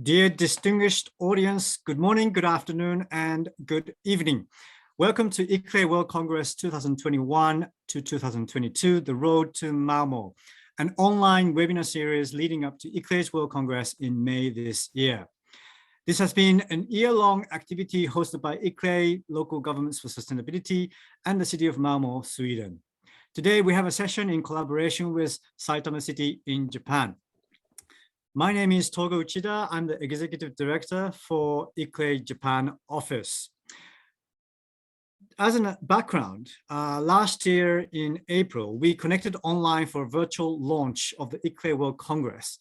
Dear distinguished audience, good morning, good afternoon, and good evening. Welcome to ICLEI World Congress 2021 to 2022, The Road to Malmo, an online webinar series leading up to ICLEI's World Congress in May this year. This has been an year-long activity hosted by ICLEI, Local Governments for Sustainability, and the City of Malmo, Sweden. Today, we have a session in collaboration with Saitama City in Japan. My name is Togo Uchida. I'm the Executive Director for ICLEI Japan office. As a background, last year in April, we connected online for a virtual launch of the ICLEI World Congress.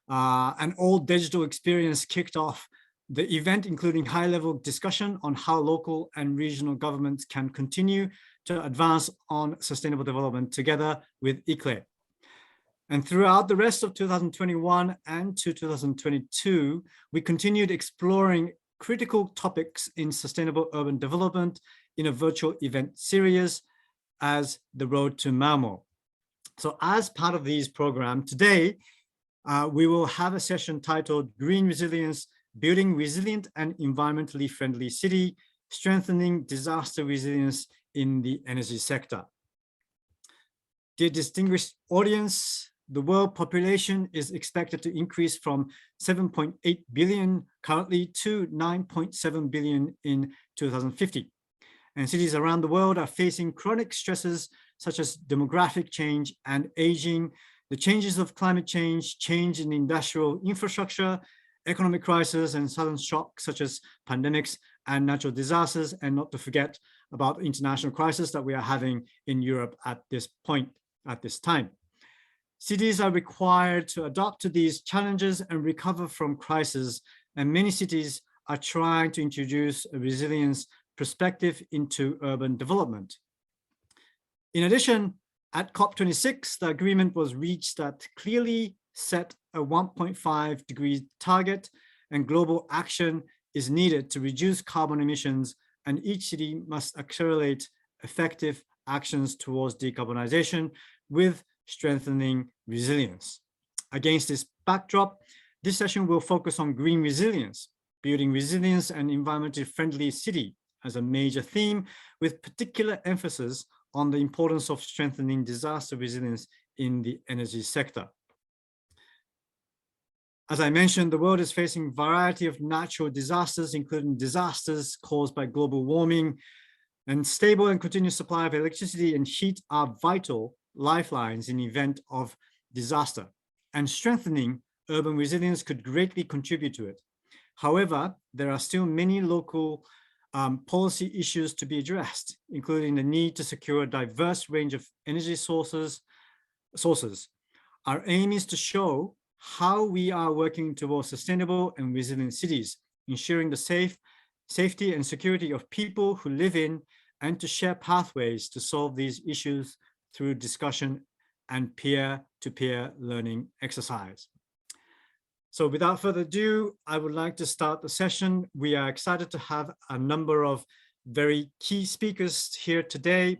An all digital experience kicked off the event, including high-level discussion on how local and regional governments can continue to advance on sustainable development together with ICLEI. And throughout the rest of 2021 and to 2022, we continued exploring critical topics in sustainable urban development in a virtual event series as The Road to Malmo. So as part of these programs, today, we will have a session titled Green Resilience, Building Resilient and Environmentally Friendly City, Strengthening Disaster Resilience in the Energy Sector. Dear distinguished audience, the world population is expected to increase from 7.8 billion currently to 9.7 billion in 2050. And cities around the world are facing chronic stresses such as demographic change and aging, the changes of climate change, change in industrial infrastructure, economic crisis, and sudden shocks such as pandemics and natural disasters, and not to forget about international crisis that we are having in Europe at this point, at this time. Cities are required to adapt to these challenges and recover from crises, and many cities are trying to introduce a resilience perspective into urban development. In addition, at COP26, the agreement was reached that clearly set a 1.5 degree target, and global action is needed to reduce carbon emissions, and each city must accelerate effective actions towards decarbonization with strengthening resilience. Against this backdrop, this session will focus on green resilience, building resilience and environmentally friendly city as a major theme, with particular emphasis on the importance of strengthening disaster resilience in the energy sector. As I mentioned, the world is facing a variety of natural disasters, including disasters caused by global warming, and stable and continuous supply of electricity and heat are vital lifelines in event of disaster, and strengthening urban resilience could greatly contribute to it. However, there are still many local policy issues to be addressed, including the need to secure a diverse range of energy sources. Our aim is to show how we are working towards sustainable and resilient cities, ensuring the safety and security of people who live in, and to share pathways to solve these issues through discussion and peer-to-peer learning exercise. So without further ado, I would like to start the session. We are excited to have a number of very key speakers here today.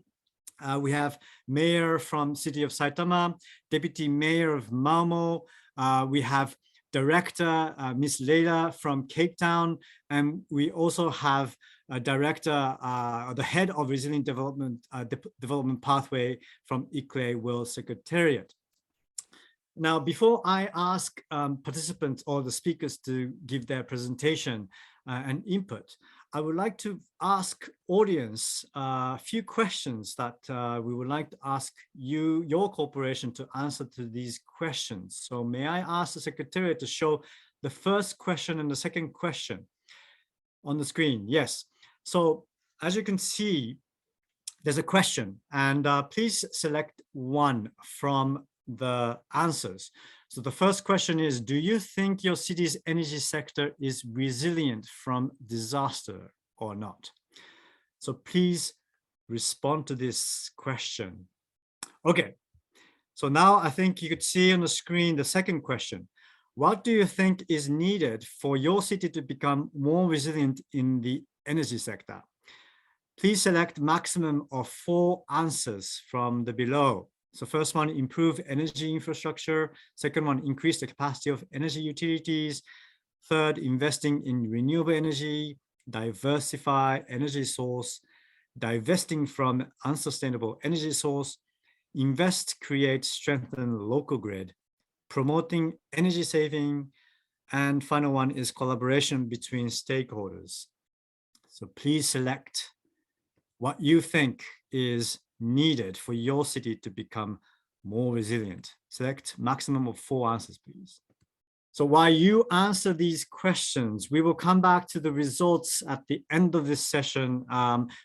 We have Mayor from City of Saitama, Deputy Mayor of Malmo. We have Director Ms. Leila from Cape Town, and we also have a Director, the Head of Resilient Development Development Pathway from ICLEI World Secretariat. Now, before I ask participants or the speakers to give their presentation and input, I would like to ask audience a few questions that we would like to ask you, your corporation, to answer to these questions. So may I ask the Secretariat to show the first question and the second question on the screen? Yes. So as you can see, there's a question, and please select one from the answers. So the first question is, do you think your city's energy sector is resilient from disaster or not? So please respond to this question. Okay, so now I think you could see on the screen the second question. What do you think is needed for your city to become more resilient in the energy sector? Please select maximum of 4 answers from the below. So first one, improve energy infrastructure. Second one, increase the capacity of energy utilities. Third, investing in renewable energy, diversify energy source, divesting from unsustainable energy source, invest, create, strengthen local grid, promoting energy saving, and final one is collaboration between stakeholders. So please select what you think is needed for your city to become more resilient. Select maximum of 4 answers, please. So while you answer these questions, we will come back to the results at the end of this session,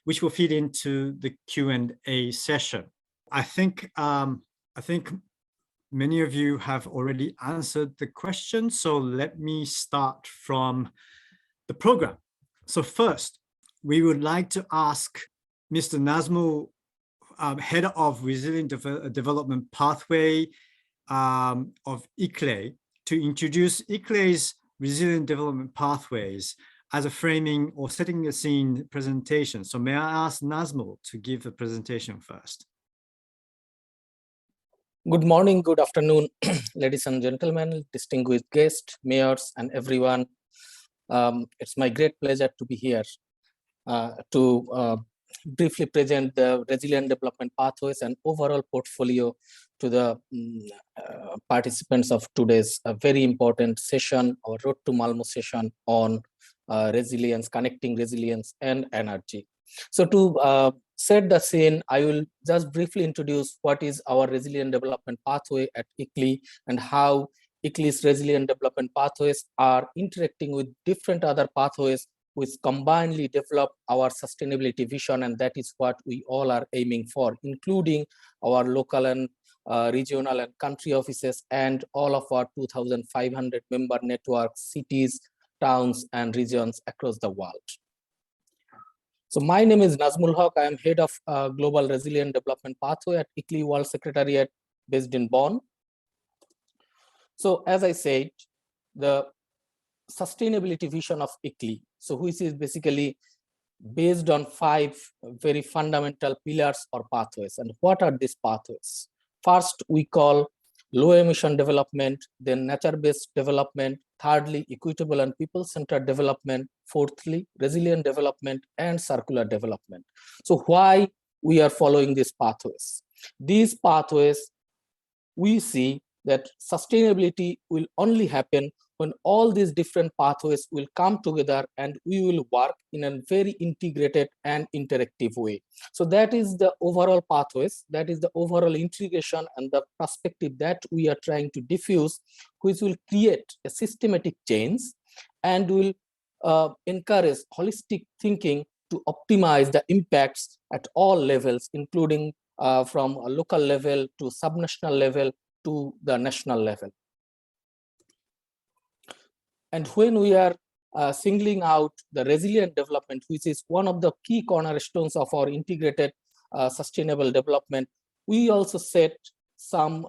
which will feed into the Q&A session. I think many of you have already answered the question, so let me start from the program. So first, we would like to ask Mr. Nazmul, Head of Resilient Development Pathway of ICLEI, to introduce ICLEI's Resilient Development Pathways as a framing or setting the scene presentation. So may I ask Nazmul to give the presentation first? Good morning, good afternoon, ladies and gentlemen, distinguished guests, mayors, and everyone. It's my great pleasure to be here to briefly present the Resilient Development Pathways and overall portfolio to the participants of today's very important session, our Road to Malmo session on resilience, connecting resilience and energy. So to set the scene, I will just briefly introduce what is our Resilient Development Pathway at ICLEI and how ICLEI's Resilient Development Pathways are interacting with different other pathways which combinedly develop our sustainability vision, and that is what we all are aiming for, including our local and regional and country offices and all of our 2,500 member networks, cities, towns, and regions across the world. So my name is Nazmul Haq. I am head of Global Resilient Development Pathway at ICLEI World Secretariat based in Bonn. So as I said, the sustainability vision of ICLEI, so which is basically based on 5 very fundamental pillars or pathways. And what are these pathways? First, we call low emission development, then nature-based development, thirdly, equitable and people-centered development, fourthly, resilient development and circular development. So why we are following these pathways? These pathways, we see that sustainability will only happen when all these different pathways will come together and we will work in a very integrated and interactive way. So that is the overall pathways, that is the overall integration and the perspective that we are trying to diffuse, which will create a systematic change and will encourage holistic thinking to optimize the impacts at all levels, including from a local level to subnational level to the national level. And when we are singling out the resilient development, which is one of the key cornerstones of our integrated sustainable development, we also set some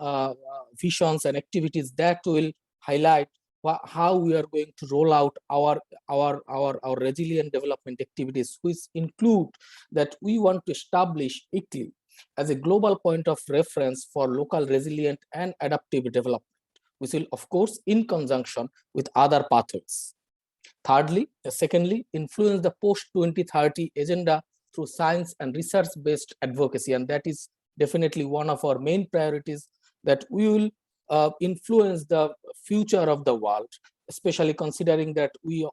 visions and activities that will highlight how we are going to roll out our resilient development activities, which include that we want to establish ICLEI as a global point of reference for local resilient and adaptive development, which will, of course, in conjunction with other pathways. Thirdly, secondly, influence the post-2030 agenda through science and research-based advocacy, and that is definitely one of our main priorities, that we will influence the future of the world, especially considering that we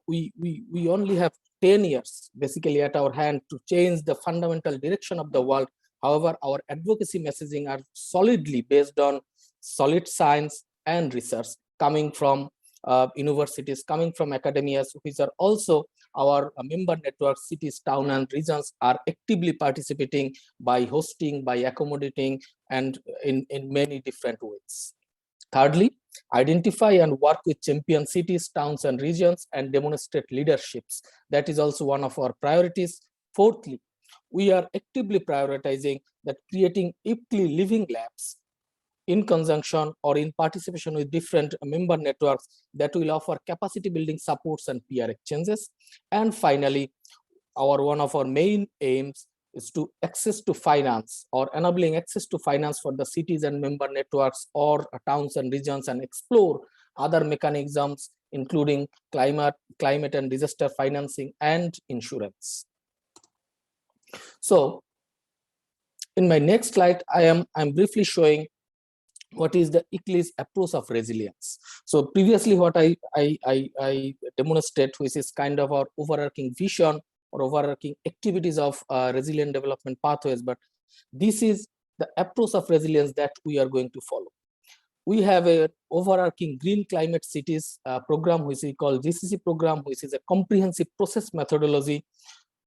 only have 10 years basically at our hand to change the fundamental direction of the world. However, our advocacy messaging are solidly based on solid science and research coming from universities, coming from academias, which are also our member networks, cities, towns, and regions are actively participating by hosting, by accommodating, and in many different ways. Thirdly, identify and work with champion cities, towns, and regions and demonstrate leaderships. That is also one of our priorities. Fourthly, we are actively prioritizing that creating ICLEI living labs in conjunction or in participation with different member networks that will offer capacity building supports and peer exchanges. And finally, one of our main aims is to access to finance or enabling access to finance for the cities and member networks or towns and regions, and explore other mechanisms including climate and disaster financing and insurance. So in my next slide, I'm briefly showing what is the ICLEI's approach of resilience. So previously what I demonstrate, which is kind of our overarching vision or overarching activities of resilient development pathways, but this is the approach of resilience that we are going to follow. We have an overarching green climate cities program, which we call GCC program, which is a comprehensive process methodology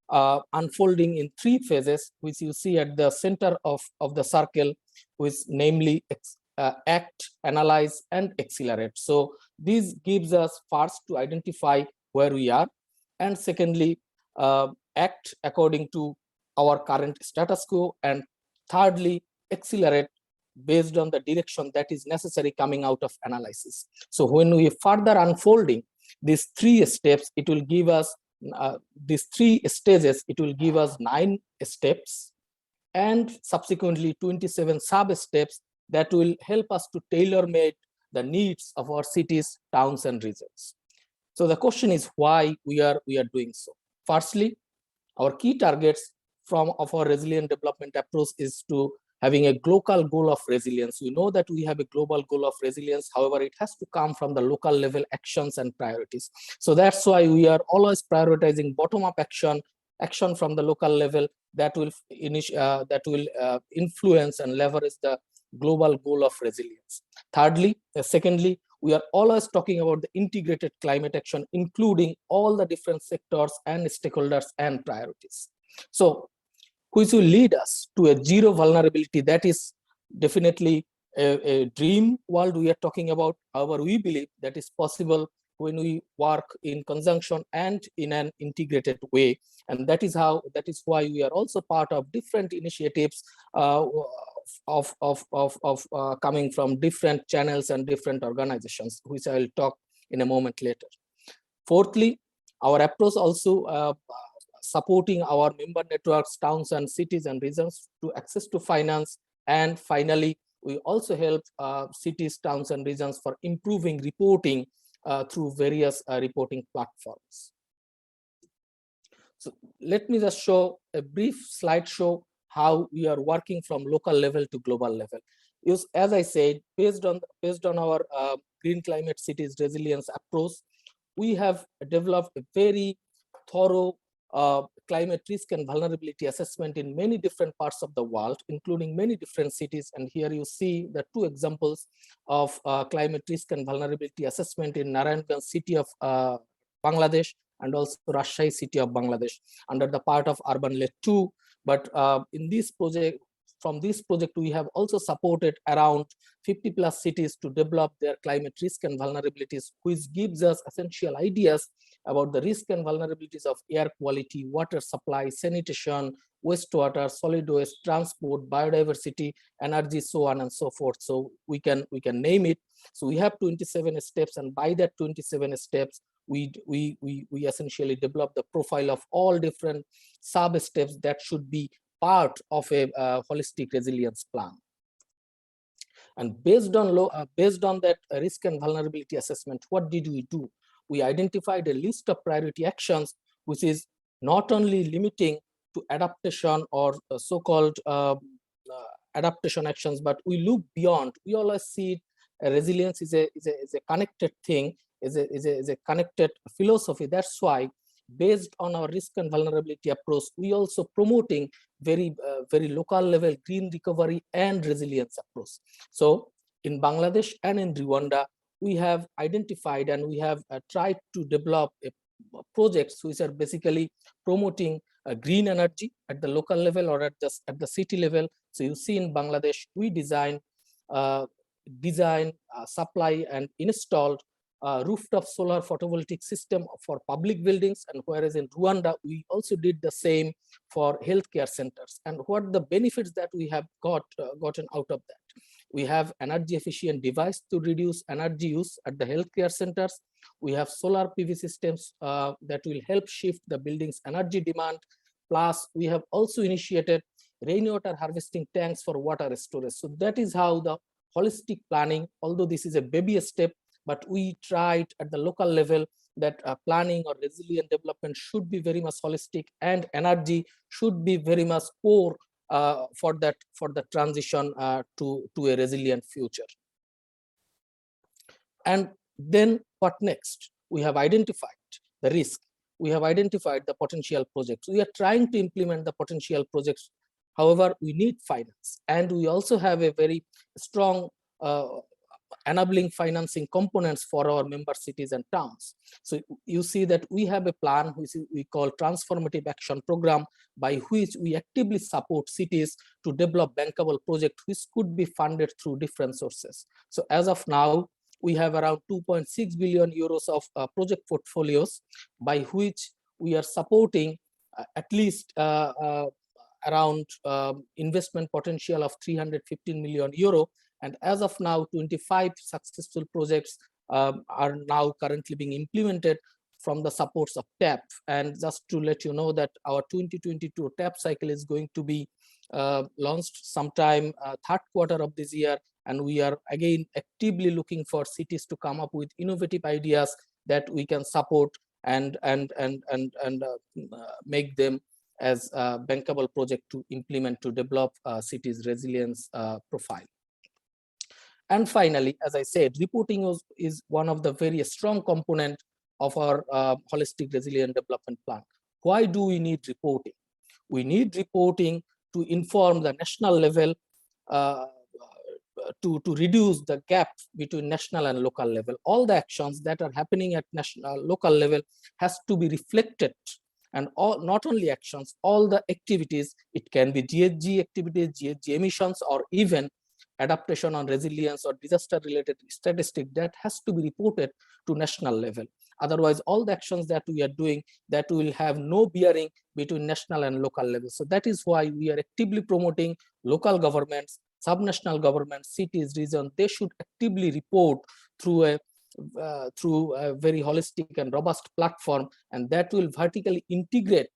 unfolding in 3 phases, which you see at the center of the circle, which namely act, analyze, and accelerate. So this gives us first to identify where we are, and secondly, act according to our current status quo, and thirdly, accelerate based on the direction that is necessary coming out of analysis. So when we further unfolding these 3 steps, it will give us these 3 stages, it will give us 9 steps and subsequently 27 sub steps that will help us to tailor-made the needs of our cities, towns, and regions. So the question is why we are doing so. Firstly, our key targets of our resilient development approach is to having a global goal of resilience. We know that we have a global goal of resilience. However, it has to come from the local level actions and priorities. So that's why we are always prioritizing bottom-up action from the local level that will influence and leverage the global goal of resilience. Secondly, we are always talking about the integrated climate action, including all the different sectors and stakeholders and priorities. So, which will lead us to a zero vulnerability. That is definitely a dream world we are talking about. However, we believe that is possible when we work in conjunction and in an integrated way, and that is why we are also part of different initiatives coming from different channels and different organizations, which I will talk in a moment later. Fourthly, our approach also supporting our member networks, towns and cities and regions to access to finance. And finally, we also help cities, towns and regions for improving reporting through various reporting platforms. So let me just show a brief slideshow how we are working from local level to global level. As I said, based on our green climate cities resilience approach, we have developed a very thorough climate risk and vulnerability assessment in many different parts of the world, including many different cities. And here you see the 2 examples of climate risk and vulnerability assessment in Narayanganj city of Bangladesh and also Rajshahi city of Bangladesh under the part of Urban Led 2. But in this project, from this project, we have also supported around 50+ cities to develop their climate risk and vulnerabilities, which gives us essential ideas about the risk and vulnerabilities of air quality, water supply, sanitation, wastewater, solid waste, transport, biodiversity, energy, so on and so forth. So we can name it. So we have 27 steps, and by that 27 steps, we essentially develop the profile of all different sub steps that should be part of a holistic resilience plan. And based on that risk and vulnerability assessment, what did we do? We identified a list of priority actions, which is not only limiting to adaptation or so-called adaptation actions, but we look beyond. We always see resilience is a connected thing, is a connected philosophy. That's why, based on our risk and vulnerability approach, we also promoting very local level green recovery and resilience approach. So in Bangladesh and in Rwanda, we have identified and we have tried to develop projects which are basically promoting green energy at the local level or at the city level. So you see in Bangladesh, we design, supply and installed rooftop solar photovoltaic system for public buildings, and whereas in Rwanda we also did the same for healthcare centers. And what the benefits that we have gotten out of that? We have energy efficient device to reduce energy use at the healthcare centers. We have solar PV systems that will help shift the building's energy demand. Plus, we have also initiated rainwater harvesting tanks for water storage. So that is how the holistic planning, although this is a baby step, but we tried at the local level that planning or resilient development should be very much holistic, and energy should be very much core for the transition to a resilient future. And then what next? We have identified the risk. We have identified the potential projects. We are trying to implement the potential projects. However, we need finance, and we also have a very strong enabling financing components for our member cities and towns. So you see that we have a plan which we call transformative action program, by which we actively support cities to develop bankable projects which could be funded through different sources. So as of now, we have around 2.6 billion euros of project portfolios, by which we are supporting at least around investment potential of 315 million euro. And as of now, 25 successful projects are now currently being implemented from the supports of TAP. And just to let you know that our 2022 TAP cycle is going to be launched sometime third quarter of this year. And we are again actively looking for cities to come up with innovative ideas that we can support and make them as a bankable project to implement, to develop cities' resilience profile. And finally, as I said, reporting is one of the very strong component of our holistic resilient development plan. Why do we need reporting? We need reporting to inform the national level, to reduce the gap between national and local level. All the actions that are happening at national local level has to be reflected, and not only actions, all the activities. It can be GHG activities, GHG emissions, or even adaptation on resilience or disaster related statistic that has to be reported to national level. Otherwise, all the actions that we are doing, that will have no bearing between national and local levels. So that is why we are actively promoting local governments, subnational governments, cities, regions. They should actively report through a very holistic and robust platform, and that will vertically integrate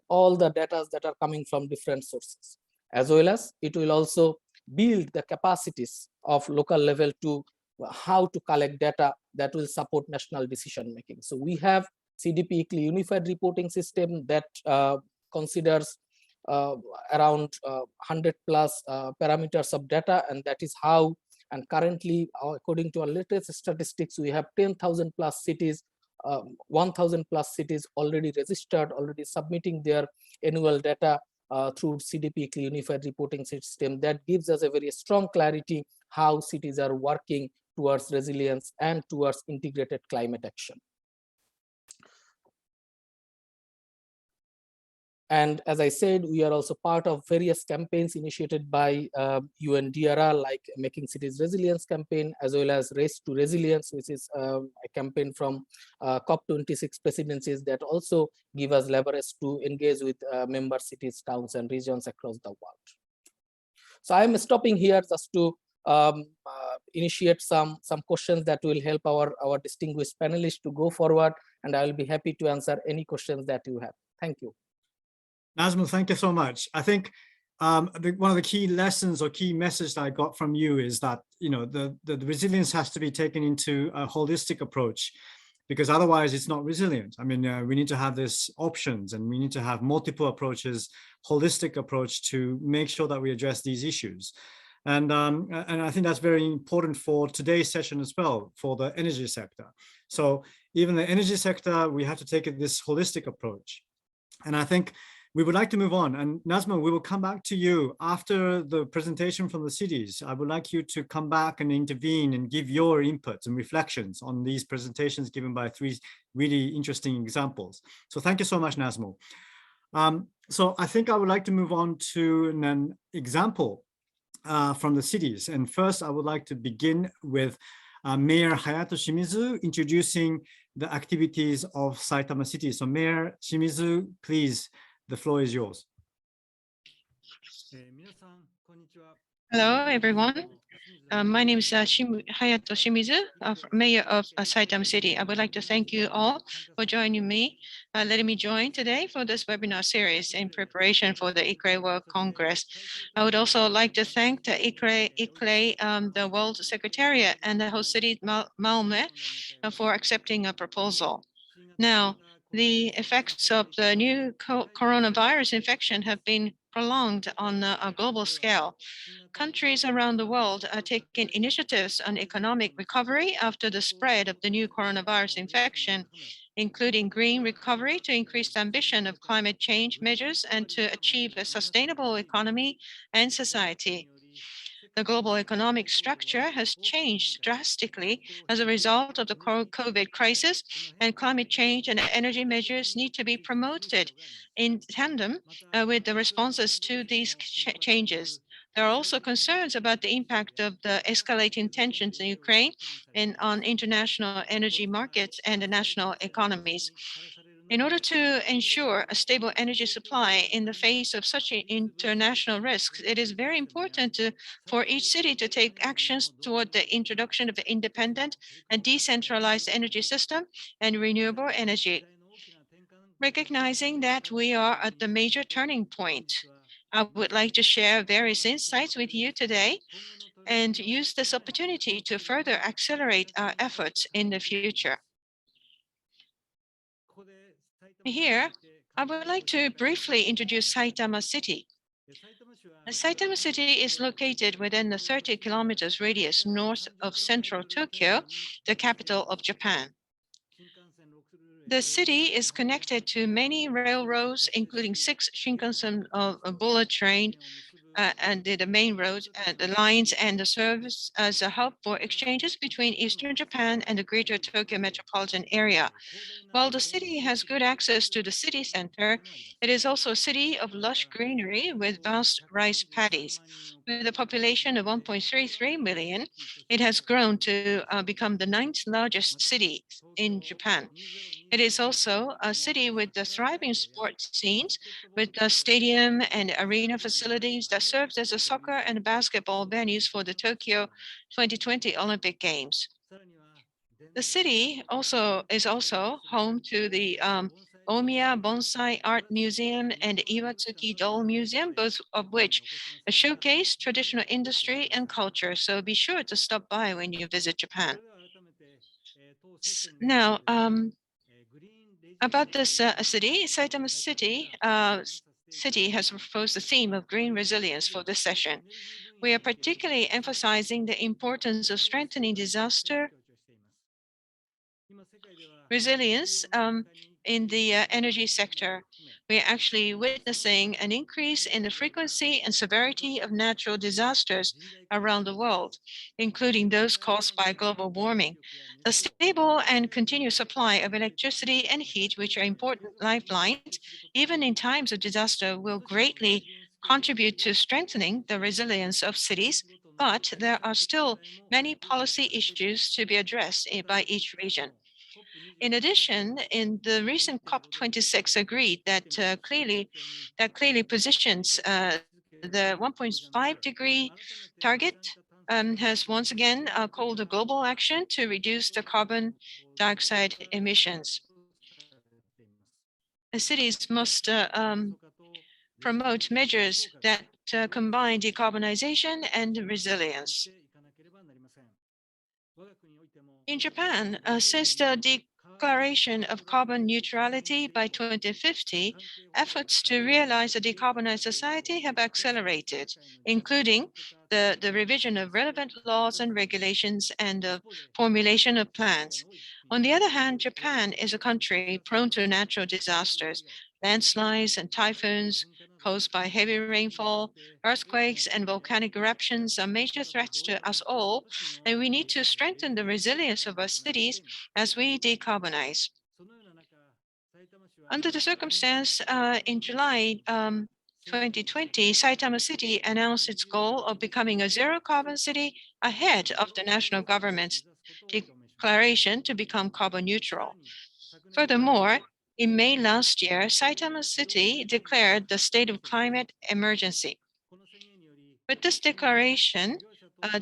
all the data that are coming from different sources, as well as it will also build the capacities of local level to how to collect data that will support national decision making. So we have CDP ICLEI unified reporting system that considers around 100 plus parameters of data, and that is how, and currently according to our latest statistics, we have 10,000 plus cities, 1,000 plus cities already registered, already submitting their annual data through CDP ICLEI unified reporting system. That gives us a very strong clarity how cities are working towards resilience and towards integrated climate action. And as I said, we are also part of various campaigns initiated by UNDRR, like Making Cities Resilience campaign, as well as Race to Resilience, which is a campaign from COP26 presidencies that also give us leverage to engage with member cities, towns, and regions across the world. So I am stopping here just to initiate some questions that will help our distinguished panelists to go forward, and I will be happy to answer any questions that you have. Thank you. Nazmul, thank you so much. I think one of the key lessons or key messages that I got from you is that, you know, the resilience has to be taken into a holistic approach, because otherwise it's not resilient. I mean, we need to have these options, and we need to have multiple approaches, holistic approach to make sure that we address these issues. And I think that's very important for today's session as well, for the energy sector. So even the energy sector, we have to take this holistic approach. And I think we would like to move on. And Nazmul, we will come back to you after the presentation from the cities. I would like you to come back and intervene and give your inputs and reflections on these presentations given by three really interesting examples. So thank you so much, Nazmul. So I think I would like to move on to an example from the cities. And first, I would like to begin with Mayor Hayato Shimizu introducing the activities of Saitama City. So Mayor Shimizu, please, the floor is yours. Hello, everyone. My name is Hayato Shimizu, Mayor of Saitama City. I would like to thank you all for joining me, letting me join today for this webinar series in preparation for the ICRE World Congress. I would also like to thank the ICRE, the World Secretariat, and the host city Malmo for accepting a proposal. Now, the effects of the new coronavirus infection have been prolonged on a global scale. Countries around the world are taking initiatives on economic recovery after the spread of the new coronavirus infection, including green recovery to increase the ambition of climate change measures and to achieve a sustainable economy and society. The global economic structure has changed drastically as a result of the COVID crisis, and climate change and energy measures need to be promoted in tandem with the responses to these changes. There are also concerns about the impact of the escalating tensions in Ukraine and on international energy markets and the national economies. In order to ensure a stable energy supply in the face of such international risks, it is very important for each city to take actions toward the introduction of the independent and decentralized energy system and renewable energy. Recognizing that we are at the major turning point, I would like to share various insights with you today and use this opportunity to further accelerate our efforts in the future. Here, I would like to briefly introduce Saitama City. Saitama City is located within the 30 kilometers radius north of central Tokyo, the capital of Japan. The city is connected to many railroads, including 6 Shinkansen bullet train and the main roads, the lines, and the serves as a hub for exchanges between Eastern Japan and the greater Tokyo metropolitan area. While the city has good access to the city center, it is also a city of lush greenery with vast rice paddies. With a population of 1.33 million, it has grown to become the 9th largest city in Japan. It is also a city with the thriving sports scenes, with a stadium and arena facilities that serves as a soccer and basketball venues for the Tokyo 2020 Olympic Games. The city is also home to the Omiya Bonsai Art Museum and Iwatsuki Doll Museum, both of which showcase traditional industry and culture. So be sure to stop by when you visit Japan. Now, about this city, Saitama City has proposed the theme of green resilience for this session. We are particularly emphasizing the importance of strengthening disaster resilience in the energy sector. We're actually witnessing an increase in the frequency and severity of natural disasters around the world, including those caused by global warming. The stable and continuous supply of electricity and heat, which are important lifelines, even in times of disaster, will greatly contribute to strengthening the resilience of cities, but there are still many policy issues to be addressed by each region. In addition, in the recent COP26 agreed that clearly positions the 1.5-degree target has once again called a global action to reduce the carbon dioxide emissions. The cities must promote measures that combine decarbonization and resilience. In Japan, since the declaration of carbon neutrality by 2050, efforts to realize a decarbonized society have accelerated, including the revision of relevant laws and regulations and the formulation of plans. On the other hand, Japan is a country prone to natural disasters. Landslides and typhoons caused by heavy rainfall, earthquakes, and volcanic eruptions are major threats to us all, and we need to strengthen the resilience of our cities as we decarbonize. Under the circumstance, in July 2020, Saitama City announced its goal of becoming a zero carbon city ahead of the national government's declaration to become carbon neutral. Furthermore, in May last year, Saitama City declared the state of climate emergency. With this declaration,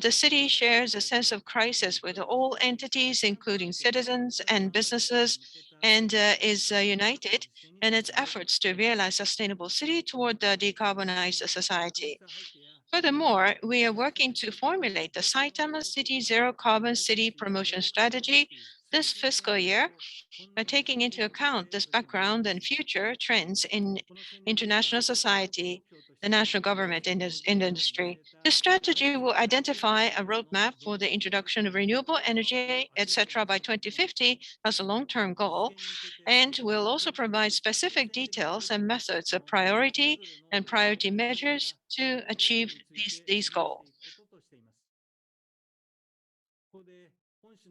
The city shares a sense of crisis with all entities, including citizens and businesses, and is united in its efforts to realize sustainable city toward the decarbonized society. Furthermore, we are working to formulate the Saitama City Zero Carbon City Promotion Strategy this fiscal year, taking into account this background and future trends in international society, the national government in this industry. This strategy will identify a roadmap for the introduction of renewable energy, etc., by 2050 as a long-term goal, and will also provide specific details and methods of priority and priority measures to achieve these goals.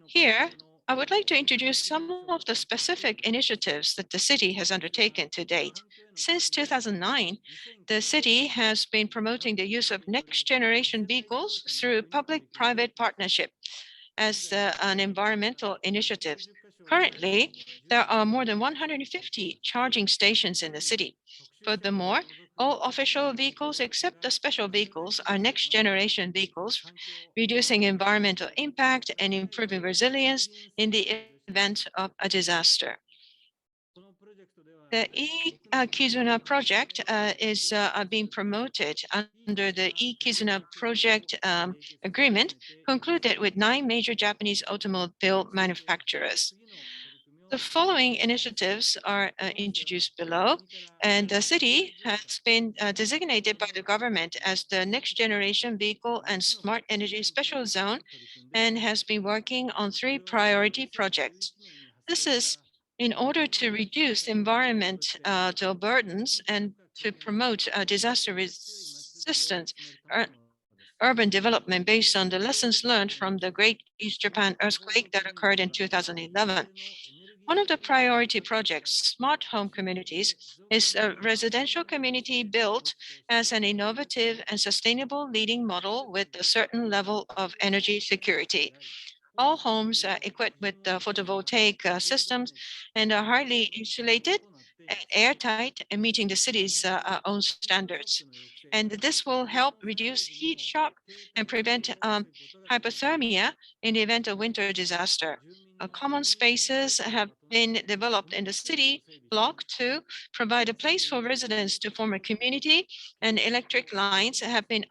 Here, I would like to introduce some of the specific initiatives that the city has undertaken to date. Since 2009, the city has been promoting the use of next generation vehicles through public-private partnership as an environmental initiative. Currently, there are more than 150 charging stations in the city. Furthermore, all official vehicles except the special vehicles are next generation vehicles, reducing environmental impact and improving resilience in the event of a disaster. The e-Kizuna project is being promoted under the e-Kizuna project agreement concluded with 9 major Japanese automobile manufacturers. The following initiatives are introduced below, and the city has been designated by the government as the next generation vehicle and smart energy special zone and has been working on 3 priority projects. This is in order to reduce environmental burdens and to promote disaster resistance urban development based on the lessons learned from the Great East Japan earthquake that occurred in 2011. One of the priority projects, Smart Home Communities, is a residential community built as an innovative and sustainable leading model with a certain level of energy security. All homes are equipped with photovoltaic systems and are highly insulated and airtight and meeting the city's own standards. And this will help reduce heat shock and prevent hypothermia in the event of winter disaster. Common spaces have been developed in the city block to provide a place for residents to form a community, and electric lines have been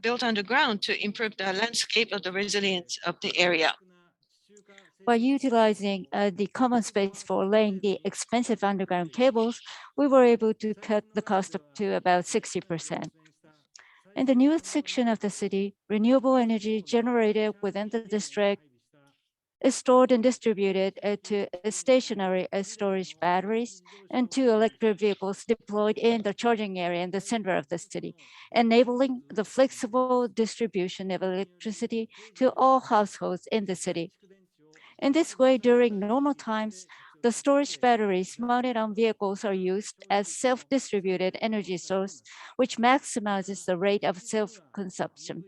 built underground to improve the landscape of the resilience of the area. By utilizing the common space for laying the expensive underground cables, we were able to cut the cost up to about 60%. In the newest section of the city, renewable energy generated within the district is stored and distributed to stationary storage batteries and 2 electric vehicles deployed in the charging area in the center of the city, enabling the flexible distribution of electricity to all households in the city. In this way, during normal times, the storage batteries mounted on vehicles are used as self-distributed energy source, which maximizes the rate of self-consumption.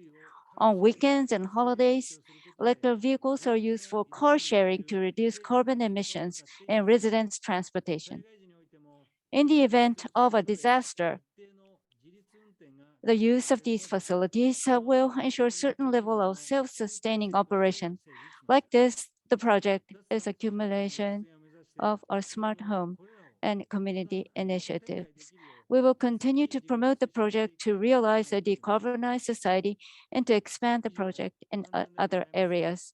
On weekends and holidays, electric vehicles are used for car sharing to reduce carbon emissions in residents' transportation. In the event of a disaster, the use of these facilities will ensure a certain level of self-sustaining operation. Like this, the project is accumulation of our smart home and community initiatives. We will continue to promote the project to realize a decarbonized society and to expand the project in other areas.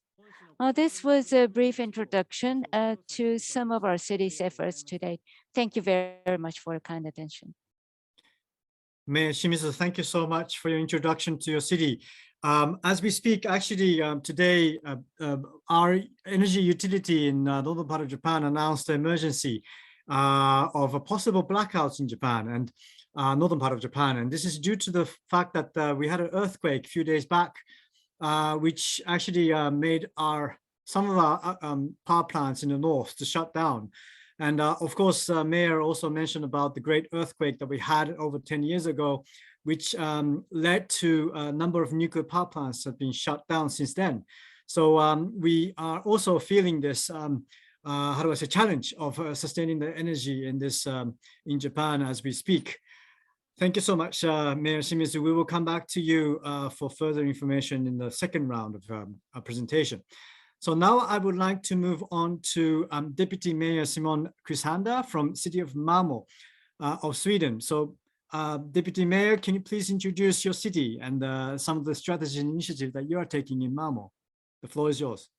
This was a brief introduction to some of our city's efforts today. Thank you very much for your kind attention. Mayor Shimizu, thank you so much for your introduction to your city. As we speak, actually, today, our energy utility in the northern part of Japan announced an emergency of a possible blackouts in Japan and northern part of Japan. And this is due to the fact that we had an earthquake a few days back, which actually made some of our power plants in the north to shut down. And of course, Mayor also mentioned about the great earthquake that we had over 10 years ago, which led to a number of nuclear power plants have been shut down since then. So we are also feeling this, how do I say, challenge of sustaining the energy in this in Japan as we speak. Thank you so much, Mayor Shimizu. We will come back to you for further information in the second round of our presentation. So now I would like to move on to Deputy Mayor Simon Christender from City of Malmo of Sweden. So Deputy Mayor, can you please introduce your city and some of the strategies and initiatives that you are taking in Malmo? The floor is yours.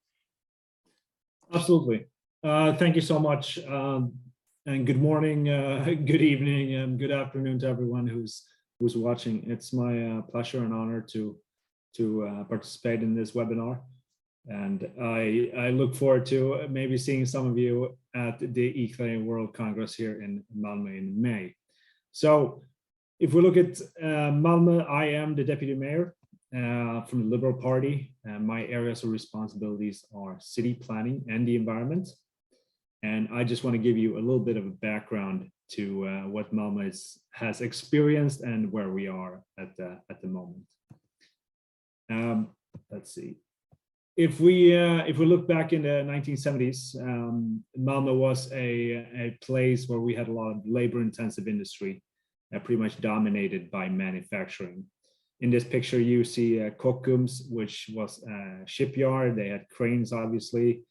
Absolutely. Thank you so much. And good morning, good evening, and good afternoon to everyone who's watching. It's my pleasure and honor to participate in this webinar. And I look forward to maybe seeing some of you at the ICRE World Congress here in Malmo in May. So if we look at Malmo, I am the deputy mayor from the Liberal Party. And my areas of responsibilities are city planning and the environment. And I just want to give you a little bit of a background to what Malmo has experienced and where we are at the moment. Let's see. If we look back in the 1970s, Malmo was a place where we had a lot of labor-intensive industry, pretty much dominated by manufacturing. In this picture, you see Kockums, which was a shipyard. They had cranes, obviously,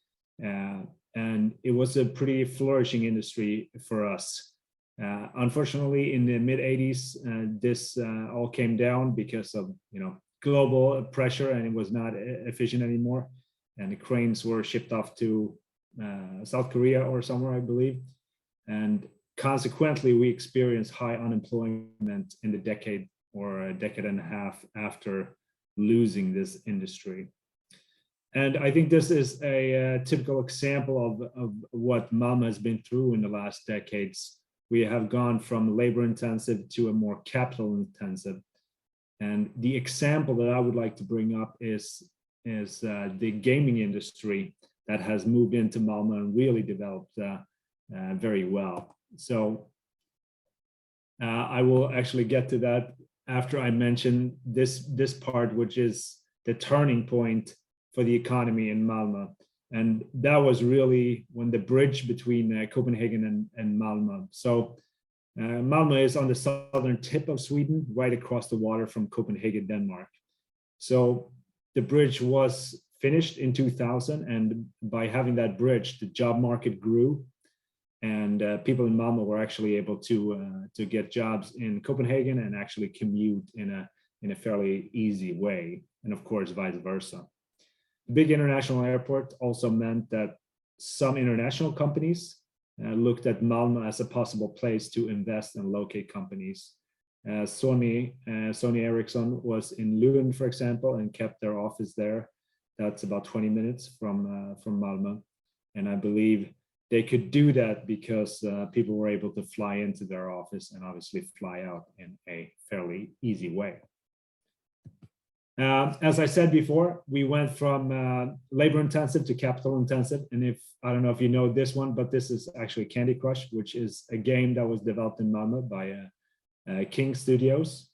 and it was a pretty flourishing industry for us. Unfortunately, in the mid-80s, this all came down because of global pressure, and it was not efficient anymore. And the cranes were shipped off to South Korea or somewhere, I believe. And consequently, we experienced high unemployment in the decade or a decade and a half after losing this industry. And I think this is a typical example of what Malmo has been through in the last decades. We have gone from labor intensive to a more capital intensive. And the example that I would like to bring up is the gaming industry that has moved into Malmo and really developed very well. So I will actually get to that after I mention this part, which is the turning point for the economy in Malmo. And that was really when the bridge between Copenhagen and Malmo. So Malmo is on the southern tip of Sweden, right across the water from Copenhagen, Denmark. So the bridge was finished in 2000, and by having that bridge, the job market grew, and people in Malmo were actually able to get jobs in Copenhagen and actually commute in a fairly easy way, and of course, vice versa. The big international airport also meant that some international companies looked at Malmo as a possible place to invest and locate companies. Sony Ericsson was in Lund, for example, and kept their office there. That's about 20 minutes from Malmo. And I believe they could do that because people were able to fly into their office and obviously fly out in a fairly easy way. As I said before, we went from labor intensive to capital intensive. And I don't know if you know this one, but this is actually Candy Crush, which is a game that was developed in Malmo by King Studios.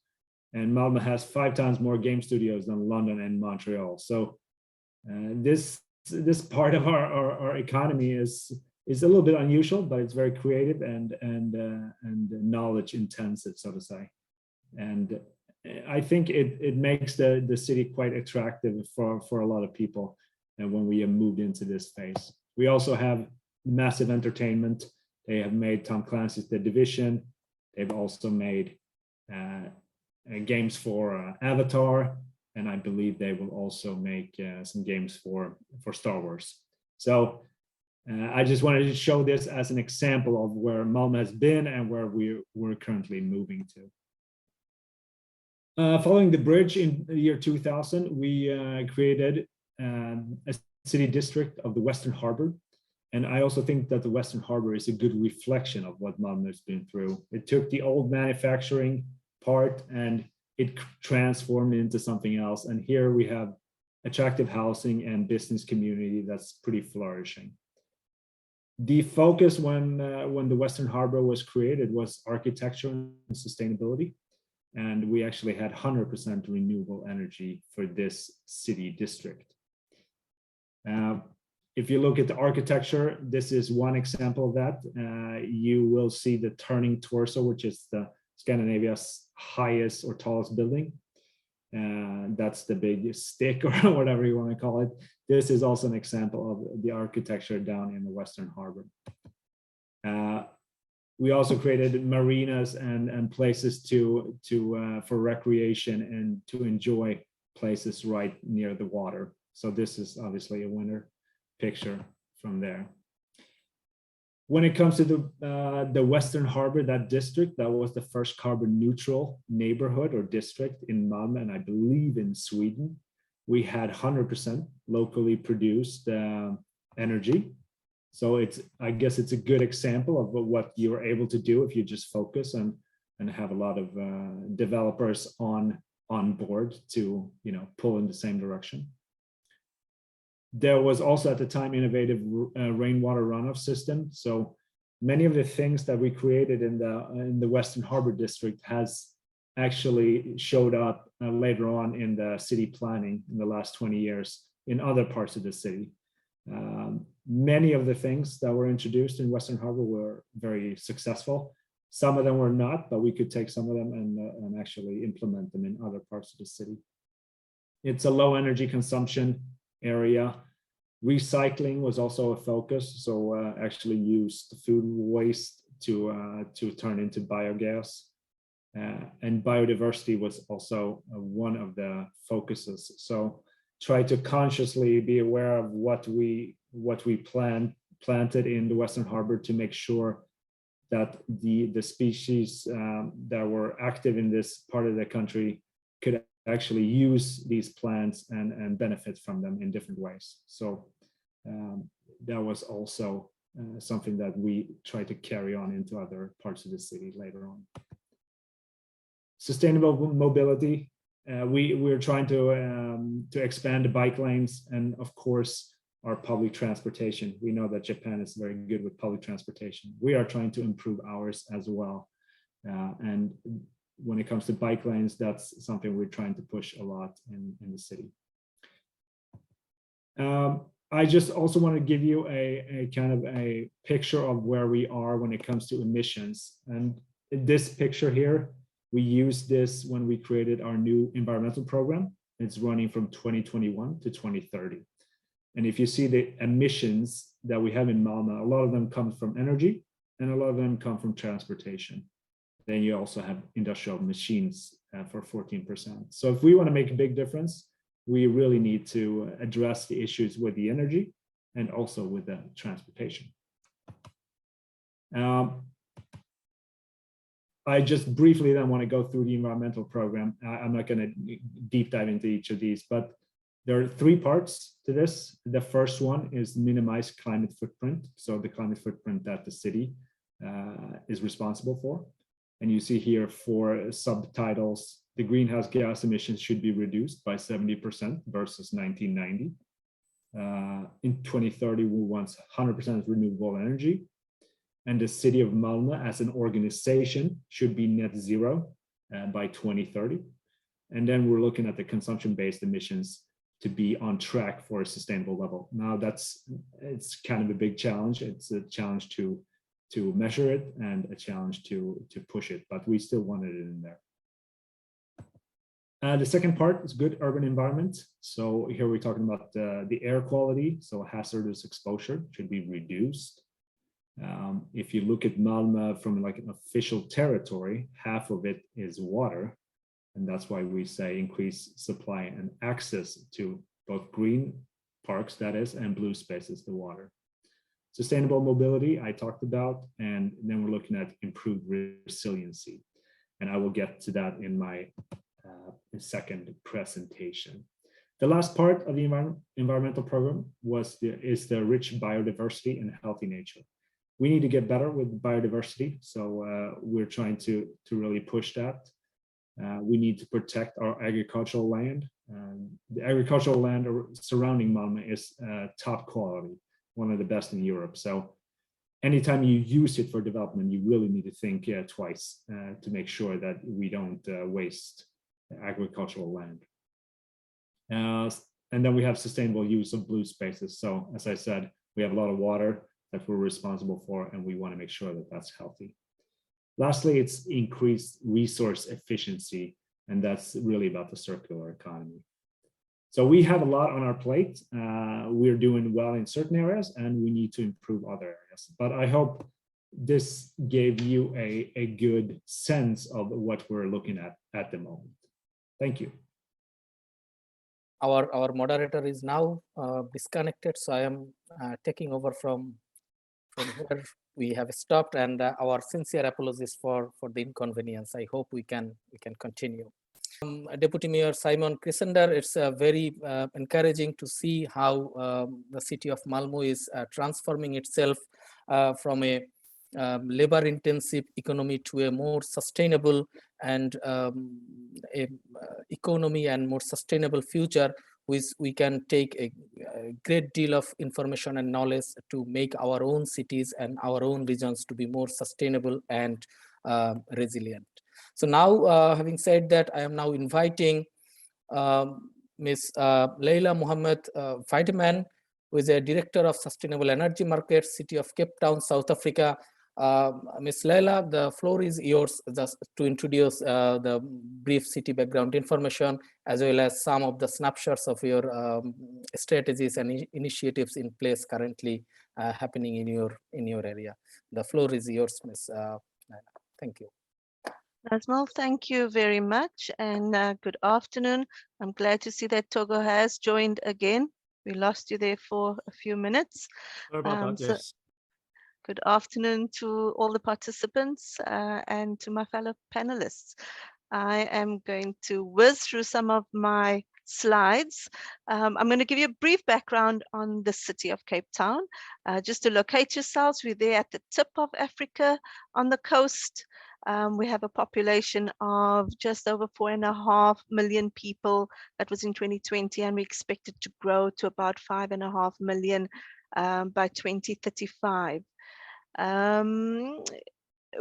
And Malmo has 5 times more game studios than London and Montreal. So this part of our economy is a little bit unusual, but it's very creative and knowledge intensive, so to say. And I think it makes the city quite attractive for a lot of people, and when we have moved into this phase. We also have massive entertainment. They have made Tom Clancy's The Division. They've also made games for Avatar, and I believe they will also make some games for Star Wars. So I just wanted to show this as an example of where Malmo has been and where we're currently moving to. Following the bridge in the year 2000, we created a city district of the Western Harbor. And I also think that the Western Harbor is a good reflection of what Malmo has been through. It took the old manufacturing part and it transformed into something else. And here we have attractive housing and business community that's pretty flourishing. The focus when the Western Harbor was created was architecture and sustainability. And we actually had 100% renewable energy for this city district. If you look at the architecture, this is one example of that. You will see the turning torso, which is the Scandinavia's highest or tallest building. That's the big stick or whatever you want to call it. This is also an example of the architecture down in the Western Harbor. We also created marinas and places for recreation and to enjoy places right near the water. So this is obviously a winter picture from there. When it comes to the Western Harbor, that district, that was the first carbon neutral neighborhood or district in Malmo, and I believe in Sweden. We had 100% locally produced energy. So I guess it's a good example of what you're able to do if you just focus and have a lot of developers on board to pull in the same direction. There was also at the time innovative rainwater runoff system. So many of the things that we created in the Western Harbor district has actually showed up later on in the city planning in the last 20 years in other parts of the city. Many of the things that were introduced in Western Harbor were very successful. Some of them were not, but we could take some of them and actually implement them in other parts of the city. It's a low energy consumption area. Recycling was also a focus, so actually used food waste to turn into biogas. And biodiversity was also one of the focuses. So try to consciously be aware of what we planted in the Western Harbor to make sure that the species that were active in this part of the country could actually use these plants and benefit from them in different ways. So that was also something that we try to carry on into other parts of the city later on. Sustainable mobility. We're trying to expand the bike lanes and of course our public transportation. We know that Japan is very good with public transportation. We are trying to improve ours as well. And when it comes to bike lanes, that's something we're trying to push a lot in the city. I just also want to give you a kind of a picture of where we are when it comes to emissions. And this picture here, we used this when we created our new environmental program. It's running from 2021 to 2030. And if you see the emissions that we have in Malmo, a lot of them come from energy and a lot of them come from transportation. Then you also have industrial machines for 14%. So if we want to make a big difference, we really need to address the issues with the energy and also with the transportation. I just briefly then want to go through the environmental program. I'm not going to deep dive into each of these, but there are 3 parts to this. The first one is minimize climate footprint. So the climate footprint that the city is responsible for. And you see here 4 subtitles. The greenhouse gas emissions should be reduced by 70% versus 1990. In 2030, we want 100% renewable energy. And the city of Malmo as an organization should be net zero by 2030. And then we're looking at the consumption-based emissions to be on track for a sustainable level. Now it's kind of a big challenge. It's a challenge to measure it and a challenge to push it, but we still wanted it in there. The second part is good urban environment. So here we're talking about the air quality. So hazardous exposure should be reduced. If you look at Malmo from like an official territory, half of it is water. And that's why we say increase supply and access to both green parks, that is, and blue spaces, the water. Sustainable mobility, I talked about, and then we're looking at improved resiliency. And I will get to that in my second presentation. The last part of the environmental program is the rich biodiversity and healthy nature. We need to get better with biodiversity, so we're trying to really push that. We need to protect our agricultural land. The agricultural land surrounding Malmo is top quality, one of the best in Europe. So anytime you use it for development, you really need to think twice to make sure that we don't waste agricultural land. And then we have sustainable use of blue spaces. So as I said, we have a lot of water that we're responsible for, and we want to make sure that that's healthy. Lastly, it's increased resource efficiency, and that's really about the circular economy. So we have a lot on our plate. We're doing well in certain areas, and we need to improve other areas. But I hope this gave you a good sense of what we're looking at the moment. Thank you. Our moderator is now disconnected, so I am taking over from where we have stopped, and our sincere apologies for the inconvenience. I hope we can continue. Deputy Mayor Simon Christender, it's very encouraging to see how the city of Malmo is transforming itself from a labor-intensive economy to a more sustainable and economy and more sustainable future, which we can take a great deal of information and knowledge to make our own cities and our own regions to be more sustainable and resilient. So now, having said that, I am now inviting Ms. Leila Mohammed Weideman, who is a Director of Sustainable Energy Markets, City of Cape Town, South Africa. Ms. Leila, the floor is yours just to introduce the brief city background information, as well as some of the snapshots of your strategies and initiatives in place currently happening in your area. The floor is yours, Ms. Leila. Thank you. Nazmal, thank you very much, and good afternoon. I'm glad to see that Togo has joined again. We lost you there for a few minutes. Sorry about that, yes. Good afternoon to all the participants and to my fellow panelists. I am going to whiz through some of my slides. I'm going to give you a brief background on the city of Cape Town. Just to locate yourselves, we're there at the tip of Africa on the coast. We have a population of just over 4.5 million people. That was in 2020, and we expect it to grow to about 5.5 million by 2035.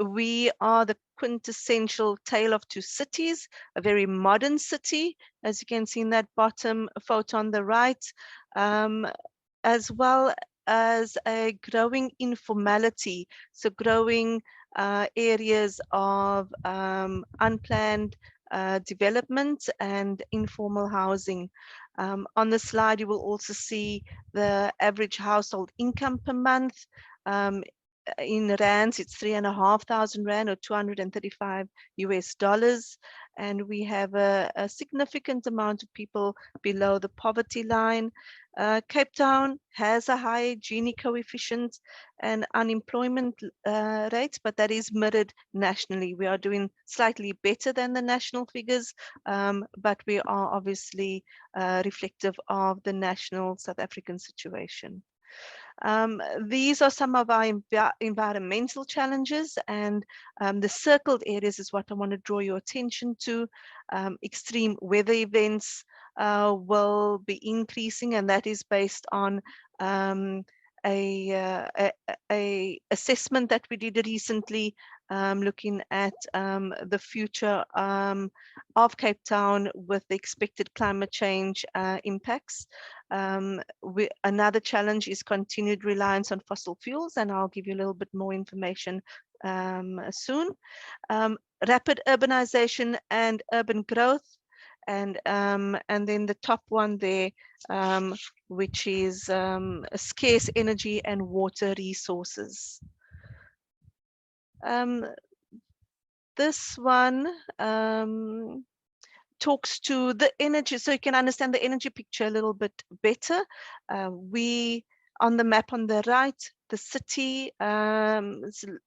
We are the quintessential tale of two cities, a very modern city, as you can see in that bottom photo on the right, as well as a growing informality, so growing areas of unplanned development and informal housing. On the slide, you will also see the average household income per month. In rands, it's 3,500 rand or $235 US, and we have a significant amount of people below the poverty line. Cape Town has a high Gini coefficient and unemployment rates, but that is mirrored nationally. We are doing slightly better than the national figures, but we are obviously reflective of the national South African situation. These are some of our environmental challenges, and the circled areas is what I want to draw your attention to. Extreme weather events will be increasing, and that is based on a assessment that we did recently, looking at the future of Cape Town with the expected climate change impacts. Another challenge is continued reliance on fossil fuels, and I'll give you a little bit more information soon. Rapid urbanization and urban growth, and then the top one there, which is scarce energy and water resources. This one talks to the energy, so you can understand the energy picture a little bit better. We, on the map on the right, the city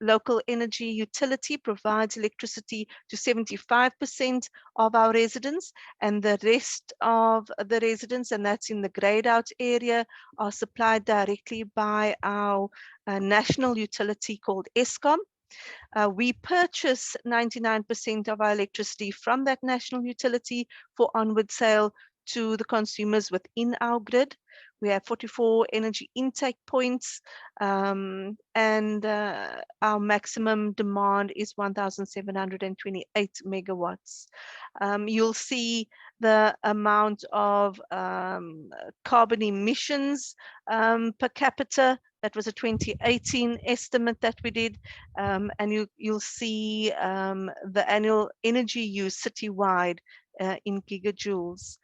local energy utility provides electricity to 75% of our residents, and the rest of the residents, and that's in the grayed out area, are supplied directly by our national utility called Eskom. We purchase 99% of our electricity from that national utility for onward sale to the consumers within our grid. We have 44 energy intake points, and our maximum demand is 1,728 megawatts. You'll see the amount of carbon emissions per capita That was a 2018 estimate that we did, and you'll see the annual energy use citywide in gigajoules.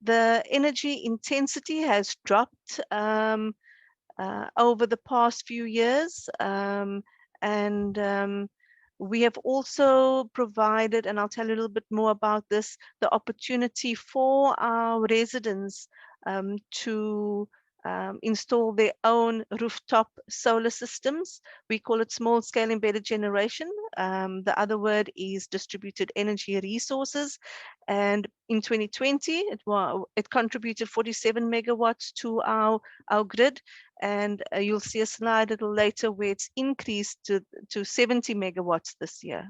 The energy intensity has dropped over the past few years, and we have also provided, and I'll tell you a little bit more about this, the opportunity for our residents to install their own rooftop solar systems. We call it small scale embedded generation. The other word is distributed energy resources. And in 2020, it contributed 47 megawatts to our grid. And you'll see a slide a little later where it's increased to 70 megawatts this year.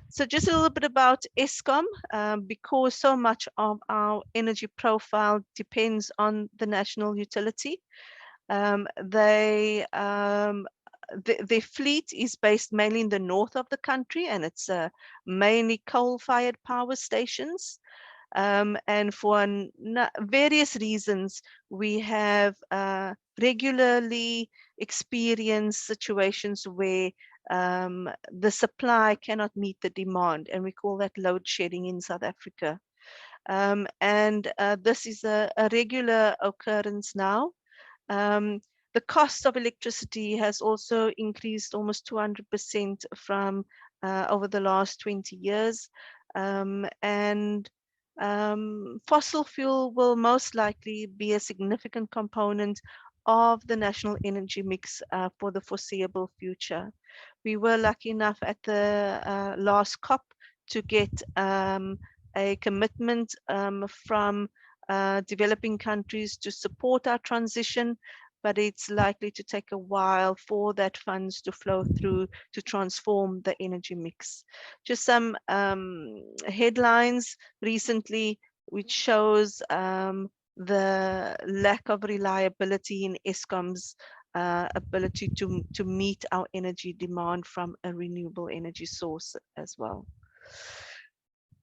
So just a little bit about Eskom, because so much of our energy profile depends on the national utility. Their fleet is based mainly in the north of the country, and it's mainly coal-fired power stations. And for various reasons, we have regularly experienced situations where the supply cannot meet the demand, and we call that load shedding in South Africa. And this is a regular occurrence now. The cost of electricity has also increased almost 200% from over the last 20 years. And fossil fuel will most likely be a significant component of the national energy mix for the foreseeable future. We were lucky enough at the last COP to get a commitment from developing countries to support our transition, but it's likely to take a while for that funds to flow through to transform the energy mix. Just some headlines recently, which shows the lack of reliability in Eskom's ability to meet our energy demand from a renewable energy source as well.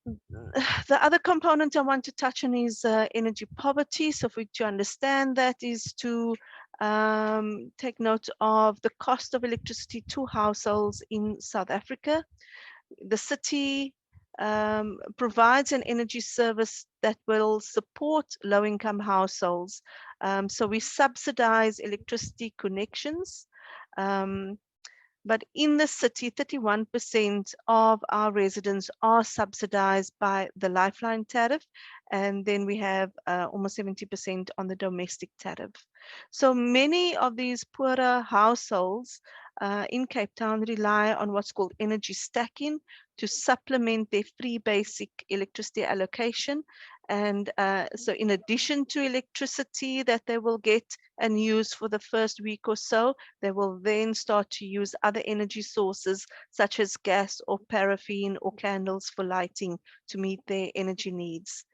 The other component I want to touch on is energy poverty. So to understand that is to take note of the cost of electricity to households in South Africa. The city provides an energy service that will support low-income households. So we subsidize electricity connections. But in the city, 31% of our residents are subsidized by the Lifeline tariff. And then we have almost 70% on the domestic tariff. So many of these poorer households in Cape Town rely on what's called energy stacking to supplement their free basic electricity allocation. And so in addition to electricity that they will get and use for the first week or so, they will then start to use other energy sources such as gas or paraffin or candles for lighting to meet their energy needs.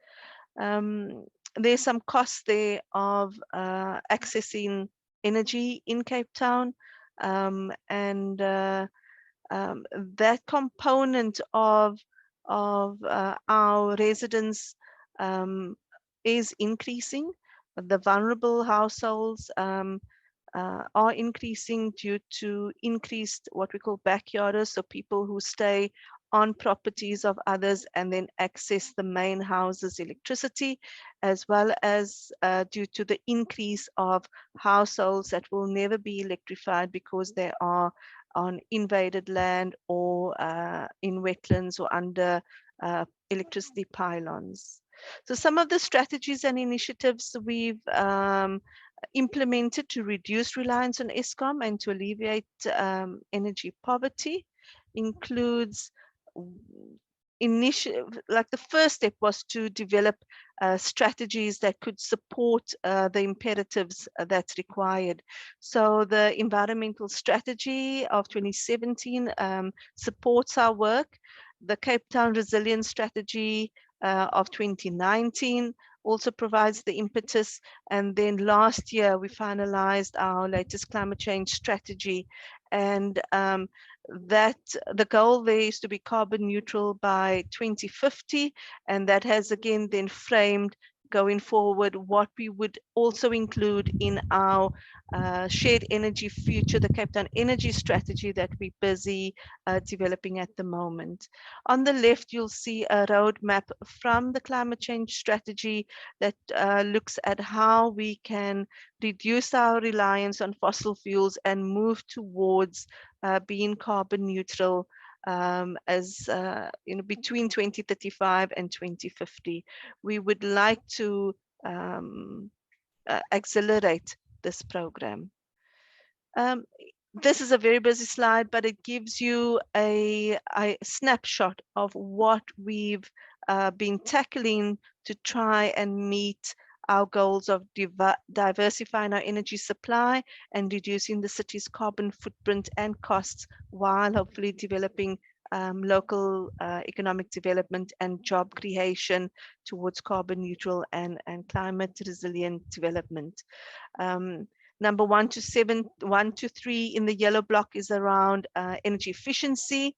There's some costs there of accessing energy in Cape Town, and that component of our residents is increasing. The vulnerable households are increasing due to increased what we call backyarders, so people who stay on properties of others and then access the main house's electricity, as well as due to the increase of households that will never be electrified because they are on invaded land or in wetlands or under electricity pylons. So some of the strategies and initiatives we've implemented to reduce reliance on Eskom and to alleviate energy poverty includes like the first step was to develop strategies that could support the imperatives that's required. So the environmental strategy of 2017 supports our work. The Cape Town Resilience Strategy of 2019 also provides the impetus. And then last year, we finalized our latest climate change strategy. And that the goal there is to be carbon neutral by 2050. And that has again then framed going forward, what we would also include in our shared energy future, the Cape Town energy strategy that we're busy developing at the moment. On the left, you'll see a roadmap from the climate change strategy that looks at how we can reduce our reliance on fossil fuels and move towards being carbon neutral as between 2035 and 2050. We would like to accelerate this program. This is a very busy slide, but it gives you a snapshot of what we've been tackling to try and meet our goals of diversifying our energy supply and reducing the city's carbon footprint and costs, while hopefully developing local economic development and job creation towards carbon neutral and climate resilient development. Number 1 to 3 in the yellow block is around energy efficiency,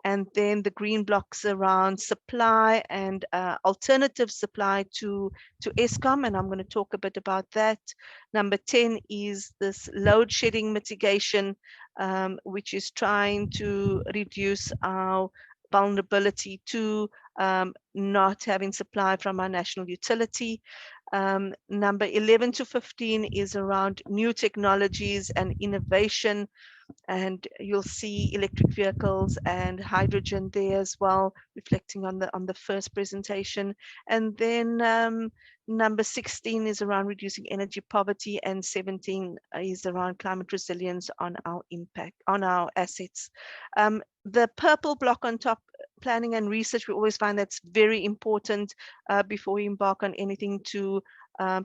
and then the green blocks around supply and alternative supply to Eskom, and I'm going to talk a bit about that. Number 10 is this load shedding mitigation, which is trying to reduce our vulnerability to not having supply from our national utility. Number 11 to 15 is around new technologies and innovation, and you'll see electric vehicles and hydrogen there as well, reflecting on the first presentation. And then number 16 is around reducing energy poverty, and 17 is around climate resilience on our impact on our assets. The purple block on top, planning and research, we always find that's very important before we embark on anything, to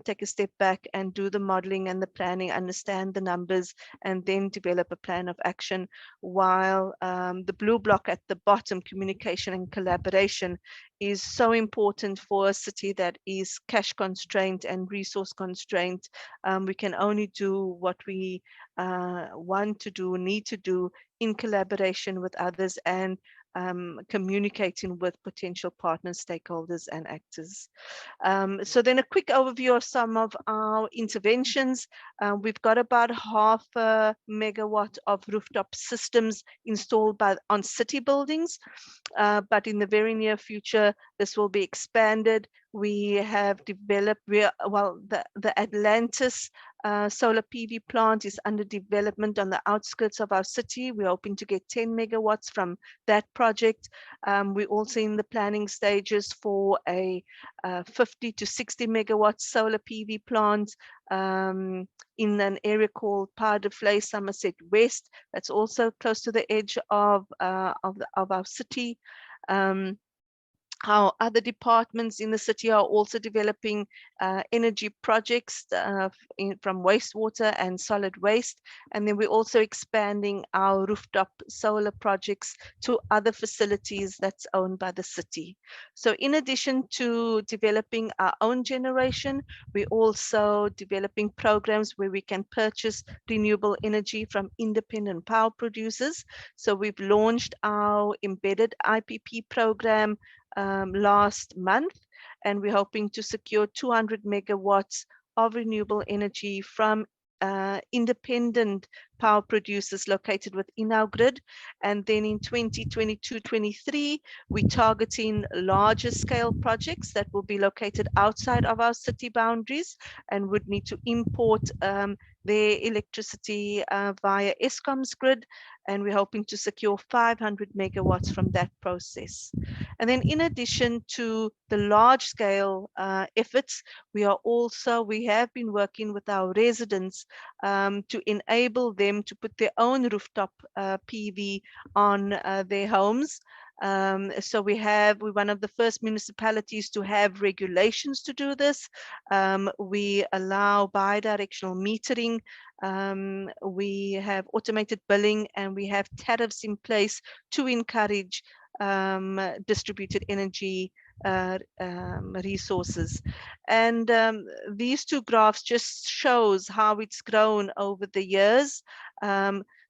take a step back and do the modeling and the planning, understand the numbers, and then develop a plan of action. While the blue block at the bottom, communication and collaboration, is so important for a city that is cash constrained and resource constrained. We can only do what we want to do, need to do, in collaboration with others, and communicating with potential partners, stakeholders, and actors. So then a quick overview of some of our interventions. We've got about 0.5 megawatt of rooftop systems installed on city buildings, but in the very near future, this will be expanded. We have developed, the Atlantis solar PV plant is under development on the outskirts of our city. We're hoping to get 10 megawatts from that project. We're also in the planning stages for a 50 to 60 megawatt solar PV plant in an area called Paardevlei, Somerset West. That's also close to the edge of our city. Our other departments in the city are also developing energy projects from wastewater and solid waste. And then we're also expanding our rooftop solar projects to other facilities that's owned by the city. So in addition to developing our own generation, we're also developing programs where we can purchase renewable energy from independent power producers. So we've launched our embedded IPP program last month, and we're hoping to secure 200 megawatts of renewable energy from independent power producers located within our grid. And then in 2022-23, we're targeting larger scale projects that will be located outside of our city boundaries and would need to import their electricity via Eskom's grid. And we're hoping to secure 500 megawatts from that process. And then in addition to the large scale efforts, we have been working with our residents to enable them to put their own rooftop PV on their homes. So we're one of the first municipalities to have regulations to do this. We allow bi-directional metering. We have automated billing, and we have tariffs in place to encourage distributed energy resources. And these two graphs just shows how it's grown over the years.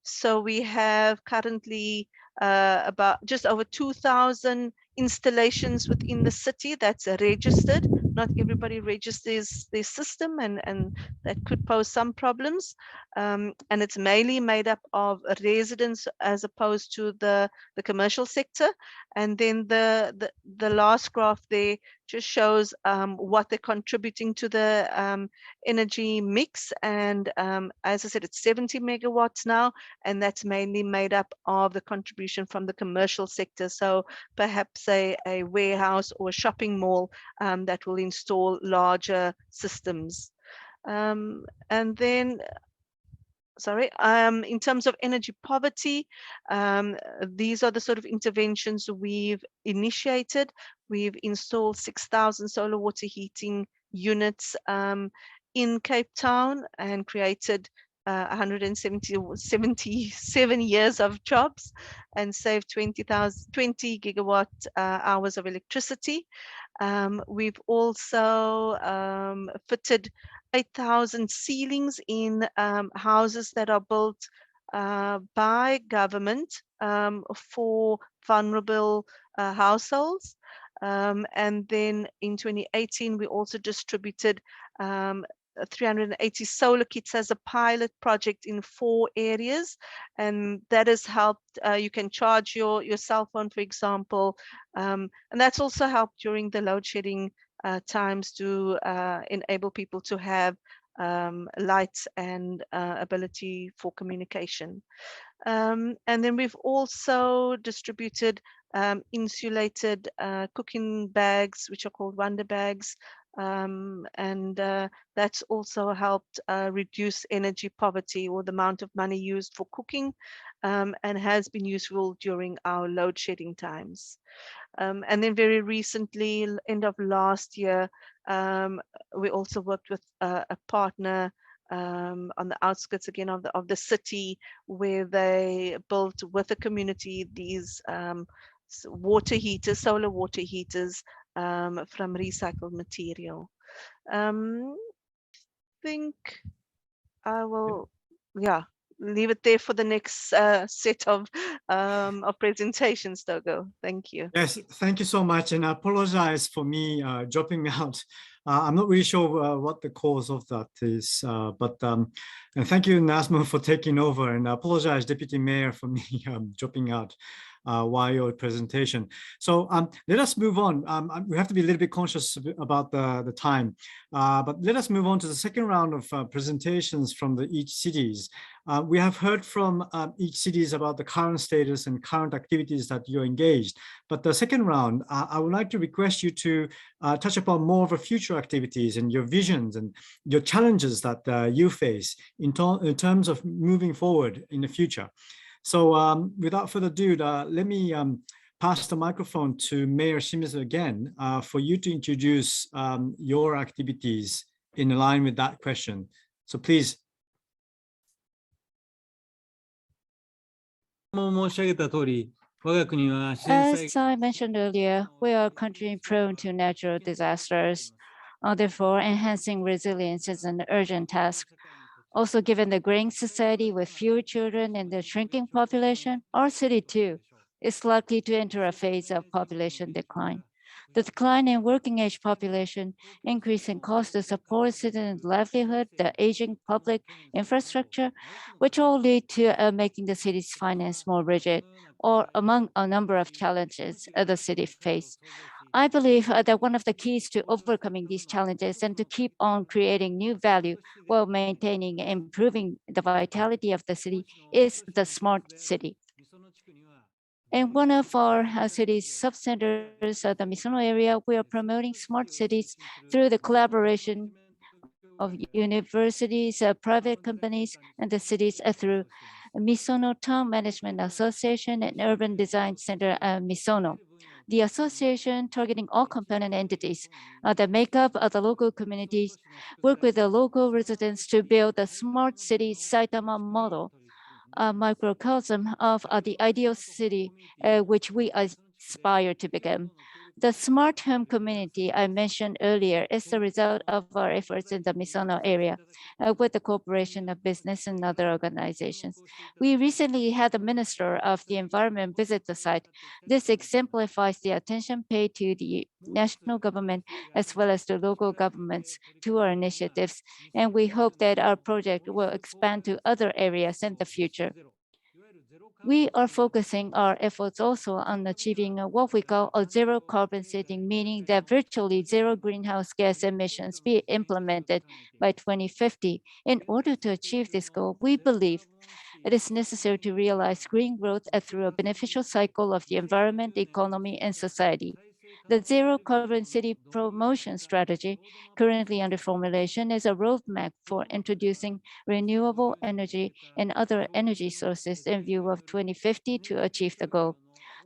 So we have currently about just over 2,000 installations within the city that's registered, not everybody registers their system, and that could pose some problems. And it's mainly made up of residents as opposed to the commercial sector. And then the last graph there just shows what they're contributing to the energy mix. And as I said, it's 70 megawatts now, and that's mainly made up of the contribution from the commercial sector. So perhaps a warehouse or a shopping mall that will install larger systems. And then in terms of energy poverty, these are the sort of interventions we've initiated. We've installed 6,000 solar water heating units in Cape Town and created 177 years of jobs and saved 20 gigawatt hours of electricity. We've also fitted 8,000 ceilings in houses that are built by government for vulnerable households. And then in 2018, we also distributed 380 solar kits as a pilot project in 4 areas, and that has helped. You can charge your cell phone, for example, and that's also helped during the load shedding times to enable people to have lights and ability for communication. And then we've also distributed insulated cooking bags, which are called Wonder Bags. And that's also helped reduce energy poverty, or the amount of money used for cooking, and has been useful during our load shedding times. And then very recently, end of last year, we also worked with a partner on the outskirts again of the city, where they built with the community these water heaters, solar water heaters from recycled material. I think I will, leave it there for the next set of presentations, Togo. Thank you. Yes, thank you so much. And I apologize for me dropping out. I'm not really sure what the cause of that is, but and thank you, Nasmo, for taking over. And I apologize, Deputy Mayor, for me dropping out while your presentation. So let us move on. We have to be a little bit conscious about the time, but let us move on to the second round of presentations from each cities. We have heard from each cities about the current status and current activities that you're engaged. But the second round, I would like to request you to touch upon more of the future activities and your visions and your challenges that you face in terms of moving forward in the future. So without further ado, let me pass the microphone to Mayor Shimizu again for you to introduce your activities in line with that question. So please. As I mentioned earlier, we are a country prone to natural disasters. Therefore, enhancing resilience is an urgent task. Also, given the graying society with fewer children and the shrinking population, our city too is likely to enter a phase of population decline. The decline in working age population, increasing cost to support citizens' livelihood, the aging public infrastructure, which all lead to making the city's finance more rigid, or among a number of challenges the city faces. I believe that one of the keys to overcoming these challenges and to keep on creating new value while maintaining and improving the vitality of the city is the smart city. In one of our city's sub-centers, the Misono area, we are promoting smart cities through the collaboration of universities, private companies, and the cities through Misono Town Management Association and Urban Design Center Misono. The association, targeting all component entities that make up the local communities, work with the local residents to build a smart city Saitama model, a microcosm of the ideal city which we aspire to become. The smart home community I mentioned earlier is the result of our efforts in the Misono area with the cooperation of business and other organizations. We recently had the Minister of the Environment visit the site. This exemplifies the attention paid to the national government as well as the local governments to our initiatives, and we hope that our project will expand to other areas in the future. We are focusing our efforts also on achieving what we call a zero carbon city, meaning that virtually zero greenhouse gas emissions be implemented by 2050. In order to achieve this goal, we believe it is necessary to realize green growth through a beneficial cycle of the environment, economy, and society. The zero carbon city promotion strategy currently under formulation is a roadmap for introducing renewable energy and other energy sources in view of 2050 to achieve the goal.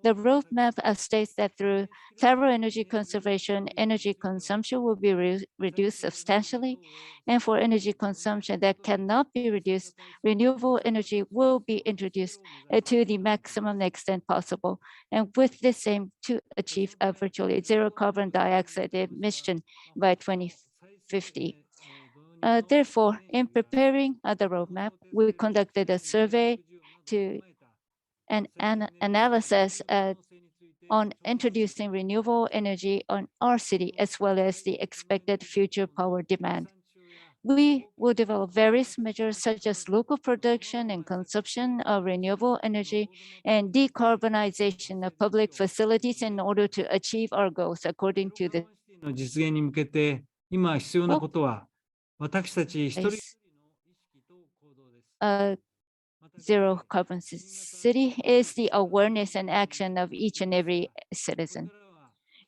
The roadmap states that through thorough energy conservation, energy consumption will be reduced substantially, and for energy consumption that cannot be reduced, renewable energy will be introduced to the maximum extent possible, and with this aim to achieve a virtually zero carbon dioxide emission by 2050. Therefore, in preparing the roadmap, we conducted a survey to an analysis on introducing renewable energy on our city, as well as the expected future power demand. We will develop various measures such as local production and consumption of renewable energy and decarbonization of public facilities in order to achieve our goals according to the zero carbon city is the awareness and action of each and every citizen.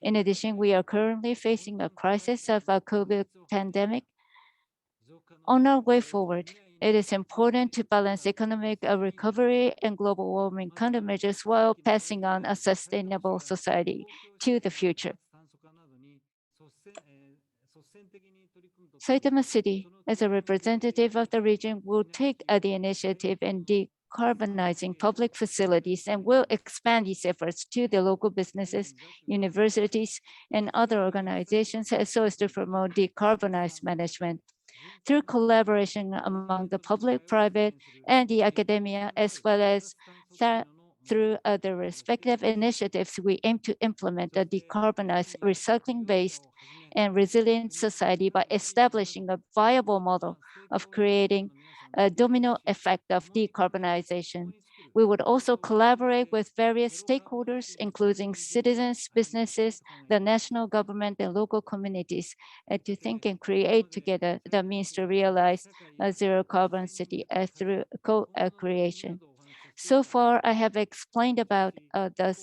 In addition, we are currently facing a crisis of a COVID pandemic. On our way forward, it is important to balance economic recovery and global warming countermeasures while passing on a sustainable society to the future. Saitama City, as a representative of the region, will take the initiative in decarbonizing public facilities and will expand these efforts to the local businesses, universities, and other organizations so as to promote decarbonized management. Through collaboration among the public, private, and the academia, as well as through the respective initiatives, we aim to implement a decarbonized, recycling-based, and resilient society by establishing a viable model of creating a domino effect of decarbonization. We would also collaborate with various stakeholders, including citizens, businesses, the national government, and local communities, to think and create together the means to realize a zero carbon city through co-creation. So far, I have explained about the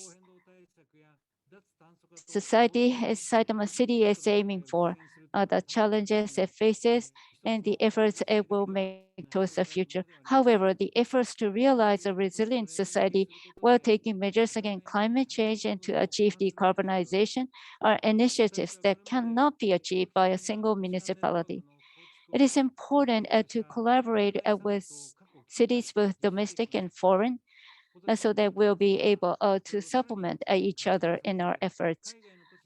society Saitama City is aiming for, the challenges it faces, and the efforts it will make towards the future. However, the efforts to realize a resilient society while taking measures against climate change and to achieve decarbonization are initiatives that cannot be achieved by a single municipality. It is important to collaborate with cities, both domestic and foreign, so that we'll be able to supplement each other in our efforts.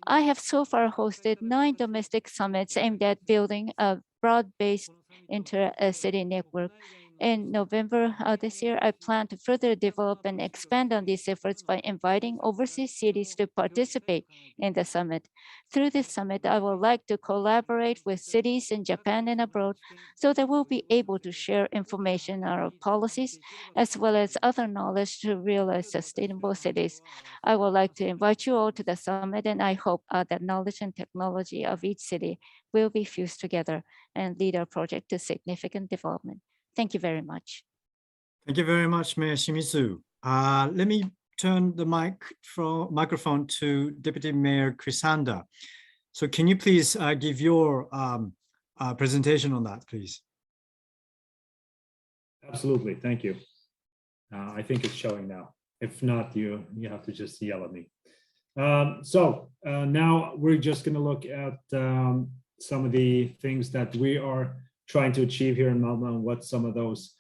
I have so far hosted 9 domestic summits aimed at building a broad-based inter-city network. In November this year, I plan to further develop and expand on these efforts by inviting overseas cities to participate in the summit. Through this summit, I would like to collaborate with cities in Japan and abroad so that we'll be able to share information on our policies as well as other knowledge to realize sustainable cities. I would like to invite you all to the summit, and I hope that knowledge and technology of each city will be fused together and lead our project to significant development. Thank you very much. Thank you very much, Mayor Shimizu. Let me turn the microphone to Deputy Mayor Christender. So can you please give your presentation on that, please? Absolutely, thank you. I think it's showing now. If not, you have to just yell at me. Now we're just going to look at some of the things that we are trying to achieve here in Malmo and what some of those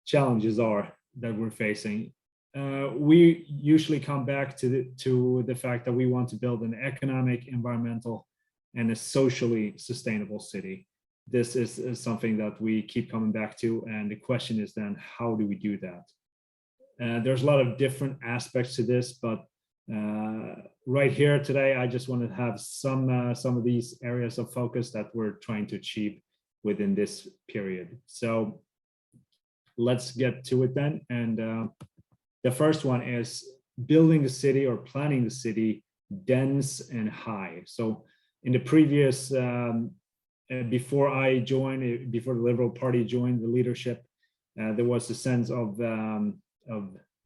challenges are that we're facing. we usually come back to the fact that we want to build an economic, environmental, and a socially sustainable city. This is something that we keep coming back to, and the question is then, how do we do that? There's a lot of different aspects to this, but right here today, I just want to have some of these areas of focus that we're trying to achieve within this period. So let's get to it then. And the first one is building the city or planning the city dense and high. So in the previous, before I joined, before the Liberal Party joined the leadership, there was a sense of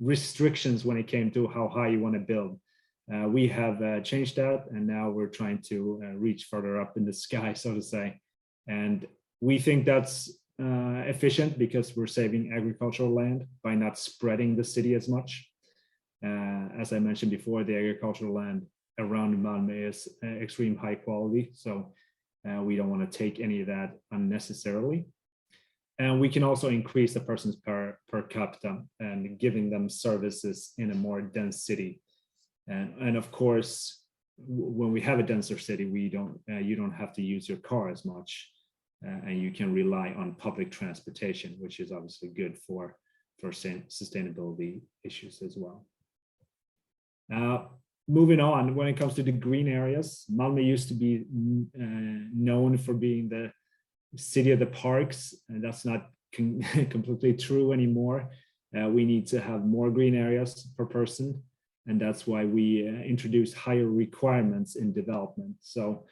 restrictions when it came to how high you want to build. We have changed that, and now we're trying to reach further up in the sky, so to say. And we think that's efficient because we're saving agricultural land by not spreading the city as much. As I mentioned before, the agricultural land around Malmo is extreme high quality, so we don't want to take any of that unnecessarily. And we can also increase the persons per capita and giving them services in a more dense city. And of course, when we have a denser city, you don't have to use your car as much, and you can rely on public transportation, which is obviously good for sustainability issues as well. Moving on, when it comes to the green areas, Malmo used to be known for being the city of the parks, and that's not completely true anymore. We need to have more green areas per person, and that's why we introduce higher requirements in development. So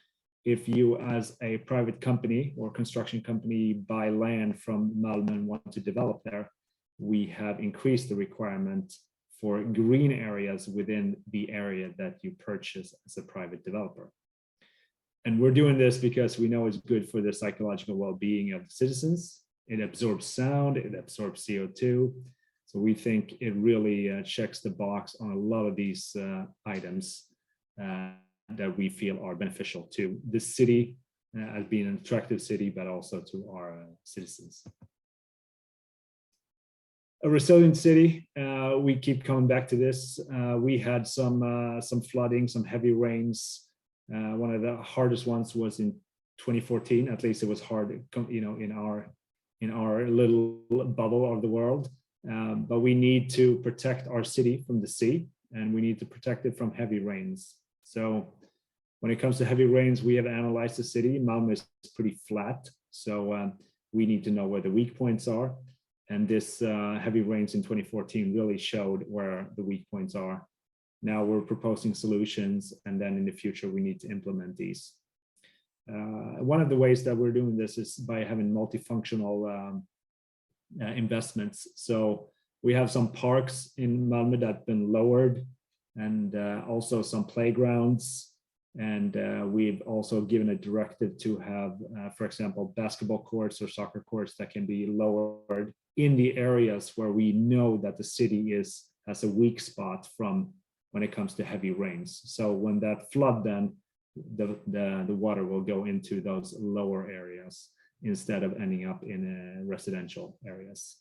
if you as a private company or construction company buy land from Malmo and want to develop there, we have increased the requirement for green areas within the area that you purchase as a private developer. And we're doing this because we know it's good for the psychological well-being of the citizens. It absorbs sound, it absorbs CO2. So we think it really checks the box on a lot of these items that we feel are beneficial to the city as being an attractive city, but also to our citizens. A resilient city, we keep coming back to this. We had some flooding, some heavy rains. One of the hardest ones was in 2014. At least it was hard, you know, in our little bubble of the world. But we need to protect our city from the sea, and we need to protect it from heavy rains. So when it comes to heavy rains, we have analyzed the city. Malmo is pretty flat, so we need to know where the weak points are. And this heavy rains in 2014 really showed where the weak points are. Now we're proposing solutions, and then in the future we need to implement these. One of the ways that we're doing this is by having multifunctional investments. So we have some parks in Malmo that have been lowered, and also some playgrounds. And we've also given a directive to have, for example, basketball courts or soccer courts that can be lowered in the areas where we know that the city has a weak spot from when it comes to heavy rains. So when that flood, then the water will go into those lower areas instead of ending up in residential areas.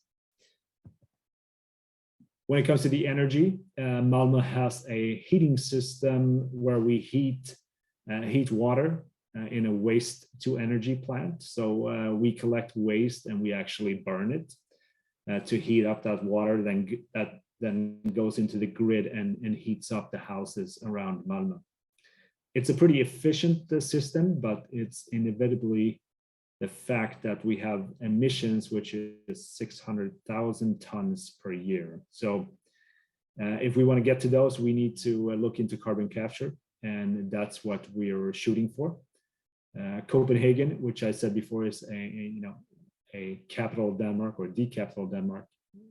When it comes to the energy, Malmo has a heating system where we heat water in a waste to energy plant. So we collect waste and we actually burn it to heat up that water, that then goes into the grid and heats up the houses around Malmo. It's a pretty efficient system, but it's inevitably the fact that we have emissions, which is 600,000 tons per year. So if we want to get to those, we need to look into carbon capture, and that's what we are shooting for. Copenhagen, which I said before, is a capital of Denmark, or the capital of Denmark,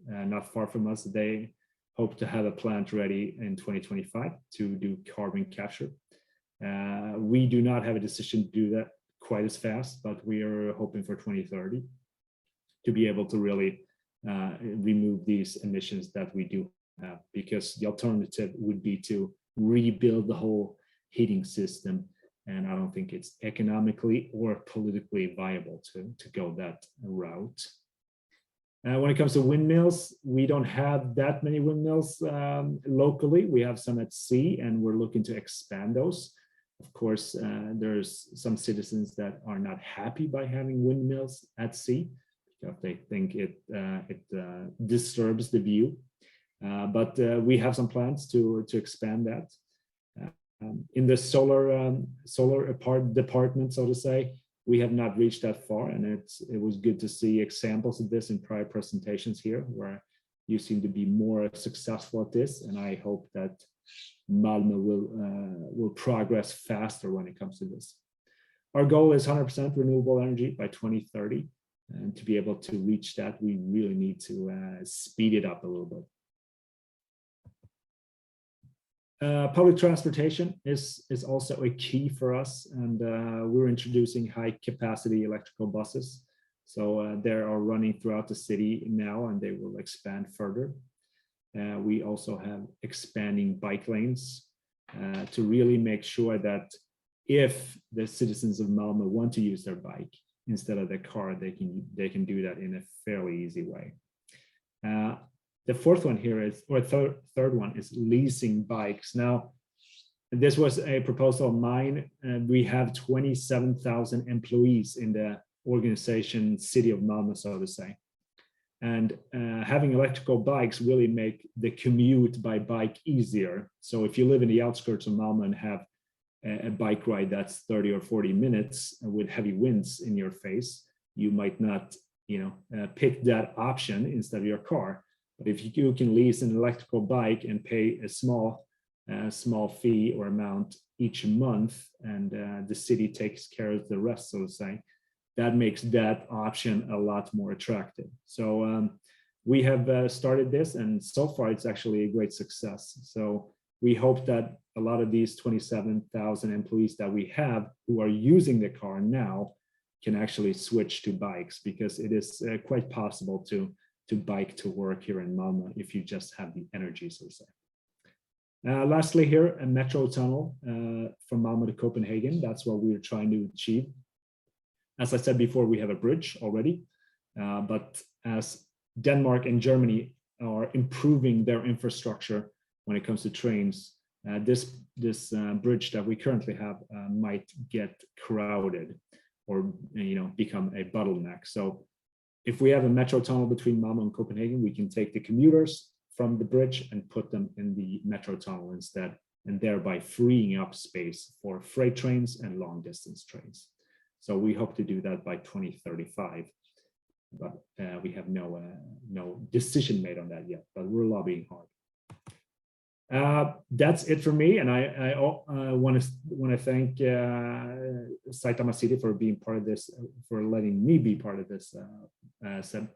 not far from us. They hope to have a plant ready in 2025 to do carbon capture. We do not have a decision to do that quite as fast, but we are hoping for 2030 to be able to really remove these emissions that we do have, because the alternative would be to rebuild the whole heating system, and I don't think it's economically or politically viable to go that route. When it comes to windmills, we don't have that many windmills locally. We have some at sea, and we're looking to expand those. Of course, there's some citizens that are not happy by having windmills at sea because they think it disturbs the view. But we have some plans to expand that. In the solar department, so to say, we have not reached that far, and it was good to see examples of this in prior presentations here, where you seem to be more successful at this, and I hope that Malmo will progress faster when it comes to this. Our goal is 100% renewable energy by 2030, and to be able to reach that, we really need to speed it up a little bit. Public transportation is also a key for us, and we're introducing high capacity electrical buses. So they are running throughout the city now, and they will expand further. We also have expanding bike lanes to really make sure that if the citizens of Malmo want to use their bike instead of their car, they can do that in a fairly easy way. The fourth one here is, or third one is leasing bikes. Now, this was a proposal of mine, and we have 27,000 employees in the organization City of Malmo, so to say. And having electrical bikes really make the commute by bike easier. So if you live in the outskirts of Malmo and have a bike ride that's 30 or 40 minutes with heavy winds in your face, you might not, pick that option instead of your car. But if you can lease an electrical bike and pay a small fee or amount each month, and the city takes care of the rest, so to say, that makes that option a lot more attractive. So we have started this, and so far it's actually a great success. So we hope that a lot of these 27,000 employees that we have who are using the car now can actually switch to bikes, because it is quite possible to bike to work here in Malmo if you just have the energy, so to say. Lastly here, a metro tunnel from Malmo to Copenhagen. That's what we're trying to achieve. As I said before, we have a bridge already, but as Denmark and Germany are improving their infrastructure when it comes to trains, this bridge that we currently have might get crowded or become a bottleneck. So if we have a metro tunnel between Malmo and Copenhagen, we can take the commuters from the bridge and put them in the metro tunnel instead, and thereby freeing up space for freight trains and long distance trains. So we hope to do that by 2035, but we have no decision made on that yet, but we're lobbying hard. That's it for me, and I want to thank Saitama City for being part of this, for letting me be part of this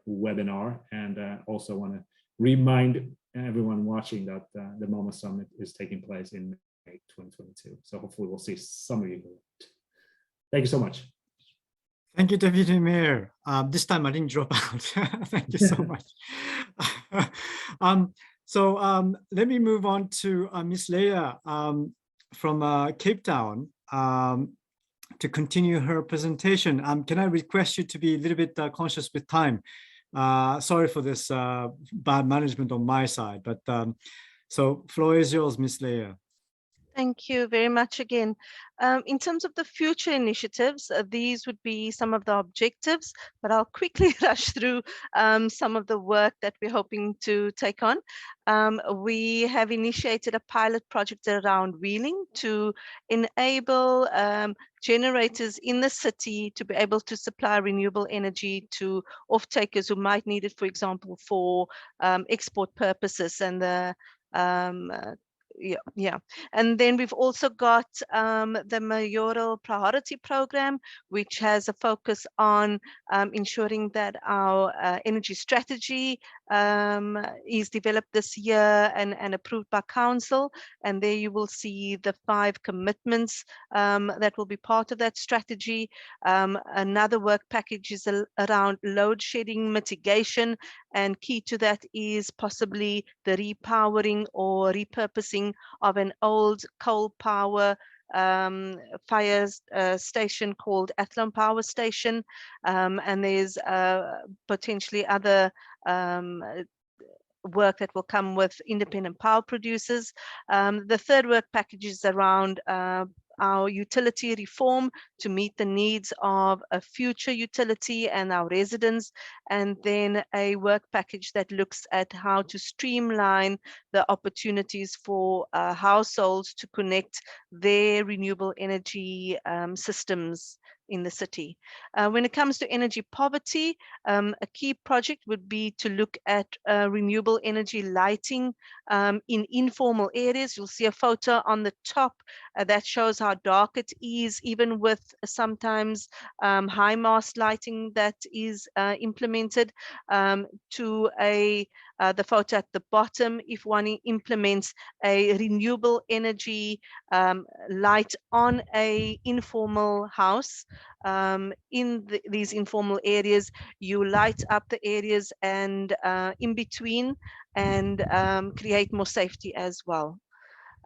webinar, and also want to remind everyone watching that the Malmo Summit is taking place in May 2022. So hopefully we'll see some of you. Thank you so much. Thank you, Deputy Mayor. This time I didn't drop out. Thank you so much. So let me move on to Ms. Leia from Cape Town to continue her presentation. Can I request you to be a little bit conscious with time? Sorry for this bad management on my side, but so floor is yours, Ms. Leia. Thank you very much again. In terms of the future initiatives, these would be some of the objectives, but I'll quickly rush through some of the work that we're hoping to take on. We have initiated a pilot project around wheeling to enable generators in the city to be able to supply renewable energy to off-takers who might need it, for example, for export purposes, and the and then we've also got the Mayoral priority program, which has a focus on ensuring that our energy strategy is developed this year and approved by council. And there you will see the 5 commitments that will be part of that strategy. Another work package is around load shedding mitigation, and key to that is possibly the repowering or repurposing of an old coal power fire station called Athlone Power Station, and there's potentially other work that will come with independent power producers. The third work package is around our utility reform to meet the needs of a future utility and our residents, and then a work package that looks at how to streamline the opportunities for households to connect their renewable energy systems in the city. When it comes to energy poverty, a key project would be to look at renewable energy lighting in informal areas. You'll see a photo on the top that shows how dark it is, even with sometimes high mast lighting that is implemented, to the photo at the bottom if one implements a renewable energy light on a informal house. In these informal areas, you light up the areas and in between, and create more safety as well.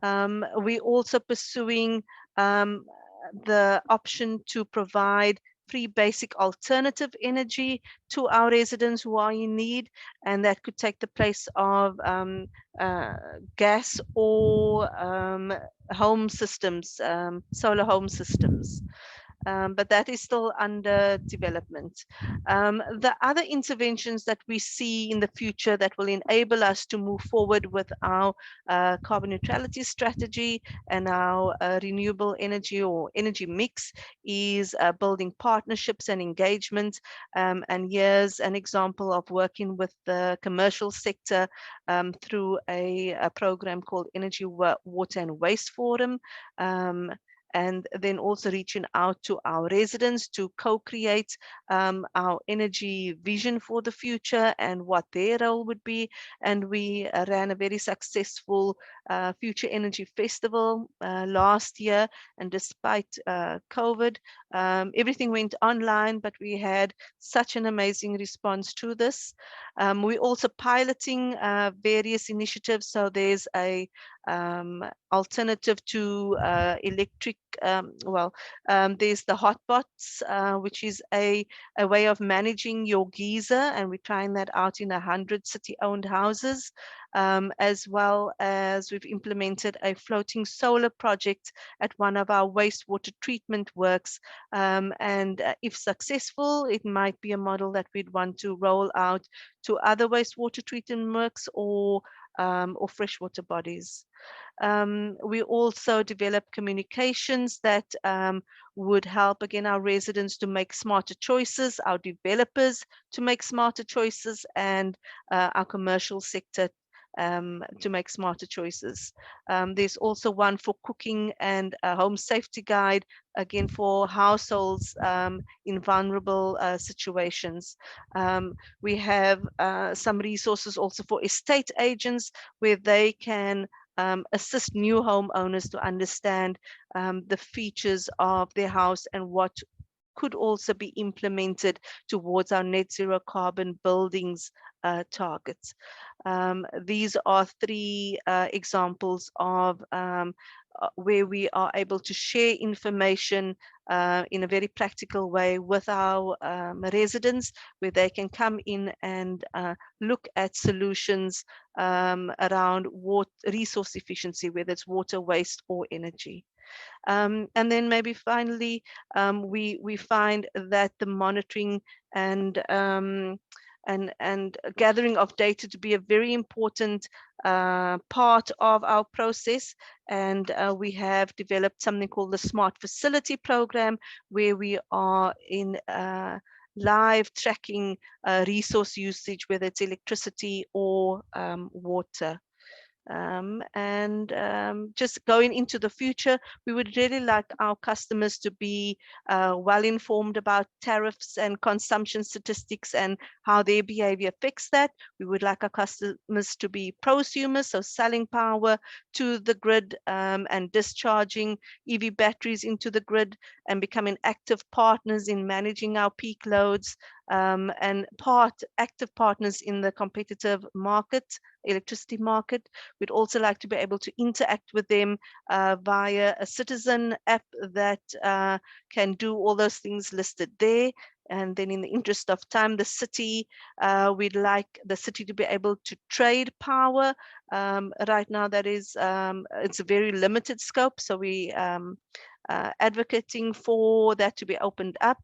We're also pursuing the option to provide free basic alternative energy to our residents who are in need, and that could take the place of gas or home systems, solar home systems. But that is still under development. The other interventions that we see in the future that will enable us to move forward with our carbon neutrality strategy and our renewable energy or energy mix is building partnerships and engagement. And here's an example of working with the commercial sector through a program called Energy, Water and Waste Forum. And then also reaching out to our residents to co-create our energy vision for the future and what their role would be. And we ran a very successful Future Energy Festival last year. And despite COVID, everything went online, but we had such an amazing response to this. We're also piloting various initiatives. So there's a alternative to electric, there's the hotpots, which is a way of managing your geyser, and we're trying that out in 100 city-owned houses, as well as we've implemented a floating solar project at one of our wastewater treatment works, and if successful, it might be a model that we'd want to roll out to other wastewater treatment works or freshwater bodies. We also develop communications that would help, again, our residents to make smarter choices, our developers to make smarter choices, and our commercial sector to make smarter choices. There's also one for cooking and a home safety guide, again, for households in vulnerable situations. We have some resources also for estate agents where they can assist new homeowners to understand the features of their house and what could also be implemented towards our net zero carbon buildings targets. These are three examples of where we are able to share information in a very practical way with our residents, where they can come in and look at solutions around resource efficiency, whether it's water, waste, or energy. And then maybe finally, we find that the monitoring and gathering of data to be a very important part of our process. And we have developed something called the Smart Facility Program, where we are in live tracking resource usage, whether it's electricity or water. Just going into the future, we would really like our customers to be well informed about tariffs and consumption statistics and how their behavior affects that. We would like our customers to be prosumers, so selling power to the grid and discharging EV batteries into the grid and becoming active partners in managing our peak loads. and active partners in the competitive electricity market. We'd also like to be able to interact with them via a citizen app that can do all those things listed there. And then in the interest of time, the city, we'd like the city to be able to trade power. Right now, that is, it's a very limited scope. So we advocating for that to be opened up.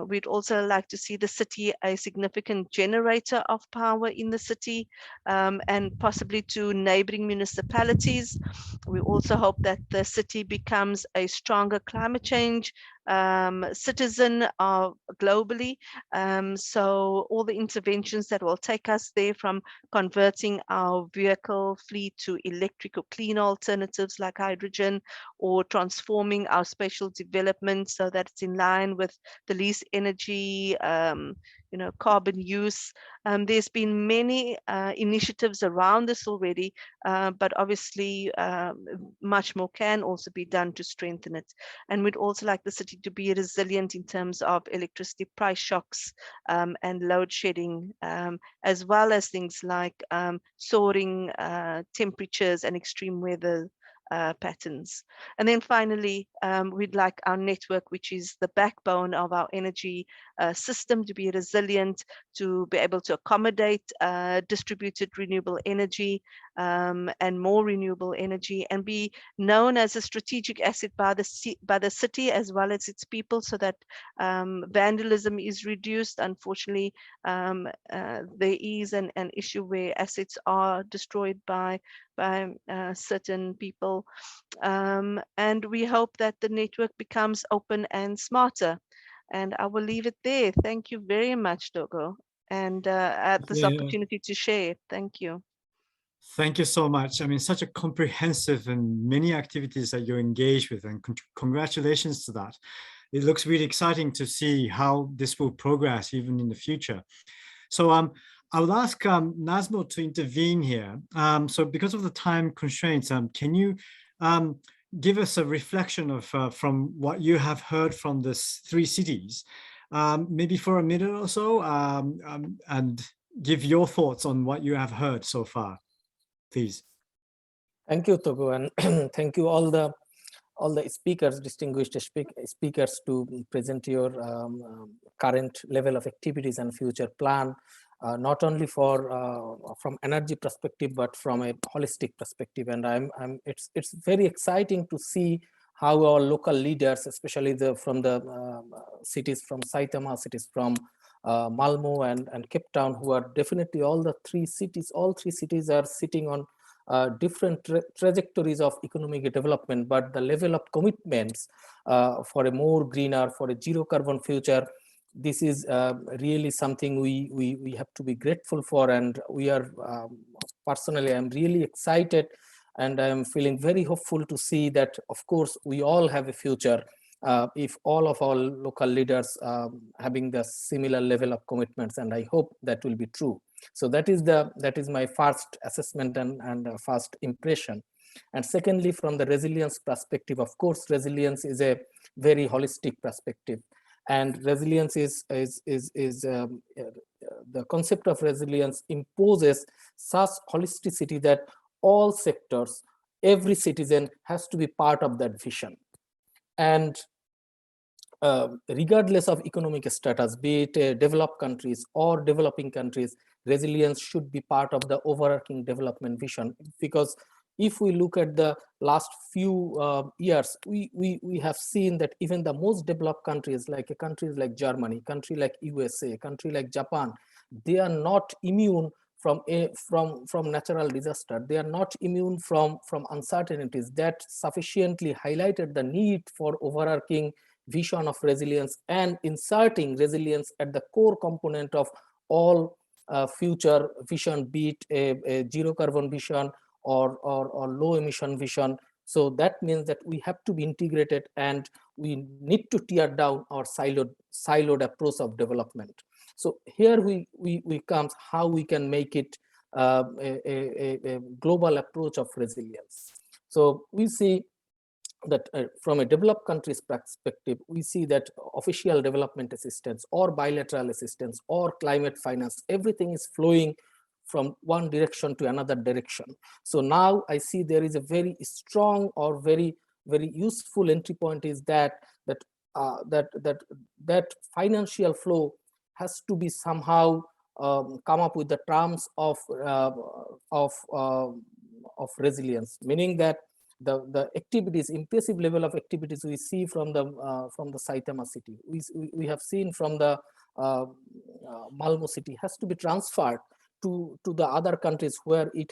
We'd also like to see the city a significant generator of power in the city, and possibly to neighboring municipalities. We also hope that the city becomes a stronger climate change citizen globally. So all the interventions that will take us there, from converting our vehicle fleet to electric or clean alternatives like hydrogen, or transforming our spatial development so that it's in line with the least energy, carbon use. There's been many initiatives around this already, but obviously much more can also be done to strengthen it. And we'd also like the city to be resilient in terms of electricity price shocks and load shedding, as well as things like soaring temperatures and extreme weather patterns. And then finally, we'd like our network, which is the backbone of our energy system, to be resilient, to be able to accommodate distributed renewable energy and more renewable energy, and be known as a strategic asset by the city as well as its people, so that vandalism is reduced. Unfortunately, there is an issue where assets are destroyed by certain people, and we hope that the network becomes open and smarter. And I will leave it there. Thank you very much, Dogo, and at this opportunity to share. Thank you. Thank you so much. I mean, such a comprehensive and many activities that you're engaged with, and congratulations to that. It looks really exciting to see how this will progress even in the future. So I will ask Nazmo to intervene here. So because of the time constraints, can you give us a reflection of from what you have heard from these three cities, maybe for a minute or so, and give your thoughts on what you have heard so far, please. Thank you, Togo, and thank you all the speakers, distinguished speakers, to present your current level of activities and future plan, not only for from energy perspective, but from a holistic perspective. And it's very exciting to see how our local leaders, especially from the cities from Saitama, cities from Malmo and Cape Town, who are definitely all three cities are sitting on different trajectories of economic development, but the level of commitments for a more greener, for a zero carbon future, this is really something we have to be grateful for. And we are personally, I'm really excited, and I'm feeling very hopeful to see that, of course, we all have a future if all of our local leaders having the similar level of commitments, and I hope that will be true. So that is my first assessment and first impression. And secondly, from the resilience perspective, of course, resilience is a very holistic perspective, and resilience is the concept of resilience imposes such holisticity that all sectors, every citizen has to be part of that vision. And regardless of economic status, be it developed countries or developing countries, resilience should be part of the overarching development vision. Because if we look at the last few years, we have seen that even the most developed countries, like countries like Germany, country like USA, country like Japan, they are not immune from natural disaster. They are not immune from uncertainties. That sufficiently highlighted the need for overarching vision of resilience and inserting resilience at the core component of all future vision, be it a zero carbon vision or low emission vision. So that means that we have to be integrated, and we need to tear down our siloed approach of development. So here we comes how we can make it a global approach of resilience. So we see that from a developed country's perspective, we see that official development assistance or bilateral assistance or climate finance, everything is flowing from one direction to another direction. So now I see there is a very strong or very useful entry point is that financial flow has to be somehow come up with the terms of resilience, meaning that the activities, impressive level of activities we see from the Saitama city, we have seen from the Malmo city, has to be transferred to the other countries where it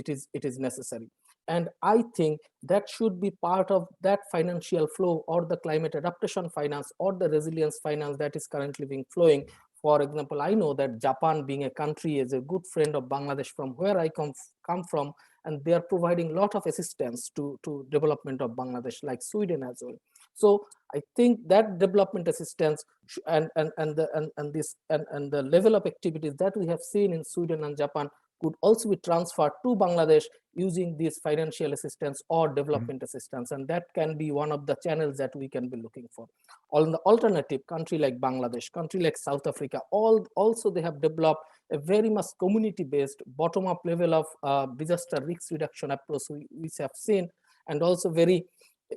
is necessary. And I think that should be part of that financial flow, or the climate adaptation finance or the resilience finance that is currently being flowing. For example, I know that Japan, being a country, is a good friend of Bangladesh from where I come from, and they are providing a lot of assistance to development of Bangladesh, like Sweden as well. So I think that development assistance and the level of activities that we have seen in Sweden and Japan could also be transferred to Bangladesh using this financial assistance or development assistance, and that can be one of the channels that we can be looking for. On the alternative, country like Bangladesh, country like South Africa, also they have developed a very much community-based bottom-up level of disaster risk reduction approach, which have seen, and also very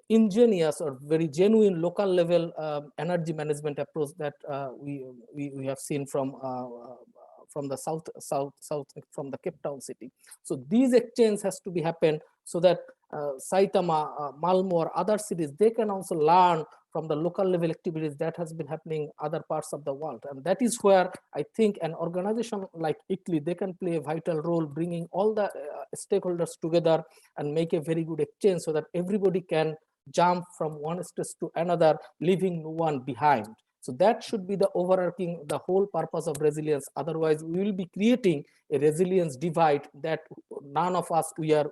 ingenious or very genuine local level energy management approach that we have seen from the south from the Cape Town city. So these exchange has to be happen so that Saitama, Malmo, or other cities, they can also learn from the local level activities that has been happening other parts of the world. And that is where I think an organization like ICLEI, they can play a vital role, bringing all the stakeholders together and make a very good exchange so that everybody can jump from one stage to another, leaving no one behind. So that should be the overarching, the whole purpose of resilience. Otherwise, we will be creating a resilience divide that none of us we are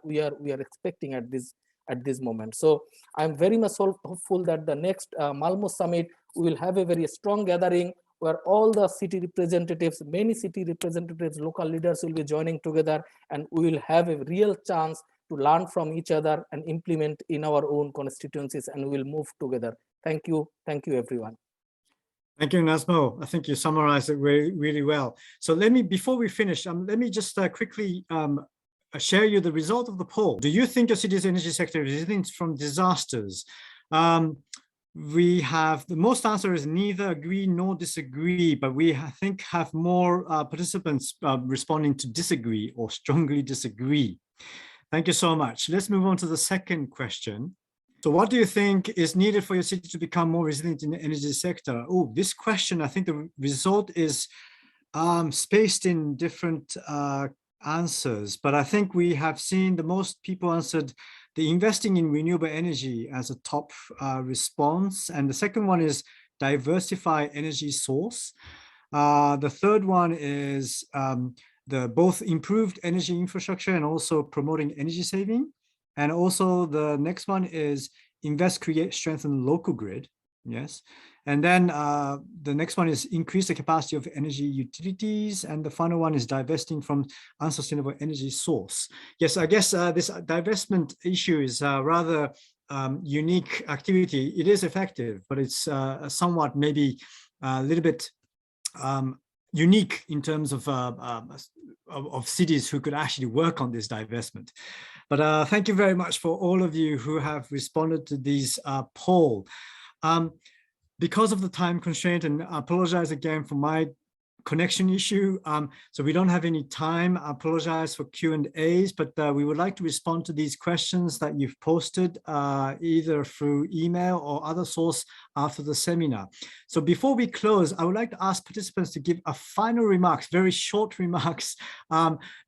expecting at this moment. So I'm very much hopeful that the next Malmo summit, we will have a very strong gathering where all the city representatives, many city representatives, local leaders will be joining together, and we will have a real chance to learn from each other and implement in our own constituencies, and we will move together. Thank you everyone. Thank you, Nazmo. I think you summarized it really well. So before we finish, let me just quickly share you the result of the poll. Do you think your city's energy sector is resilient from disasters? We have, the most answer is neither agree nor disagree, but we I think have more participants responding to disagree or strongly disagree. Thank you so much. Let's move on to the second question. So what do you think is needed for your city to become more resilient in the energy sector? Oh, this question, I think the result is spaced in different answers, but I think we have seen the most people answered the investing in renewable energy as a top response. And the second one is diversify energy source. The third one is the both improved energy infrastructure and also promoting energy saving. And also the next one is invest, create, strengthen local grid. Yes. And then the next one is increase the capacity of energy utilities. And the final one is divesting from unsustainable energy source. Yes, I guess this divestment issue is a rather unique activity. It is effective, but it's somewhat maybe a little bit unique in terms of cities who could actually work on this divestment. But thank you very much for all of you who have responded to these poll. Because of the time constraint, and I apologize again for my connection issue, so we don't have any time. I apologize for Q&As, but we would like to respond to these questions that you've posted either through email or other source after the seminar. So before we close, I would like to ask participants to give a final remarks, very short remarks,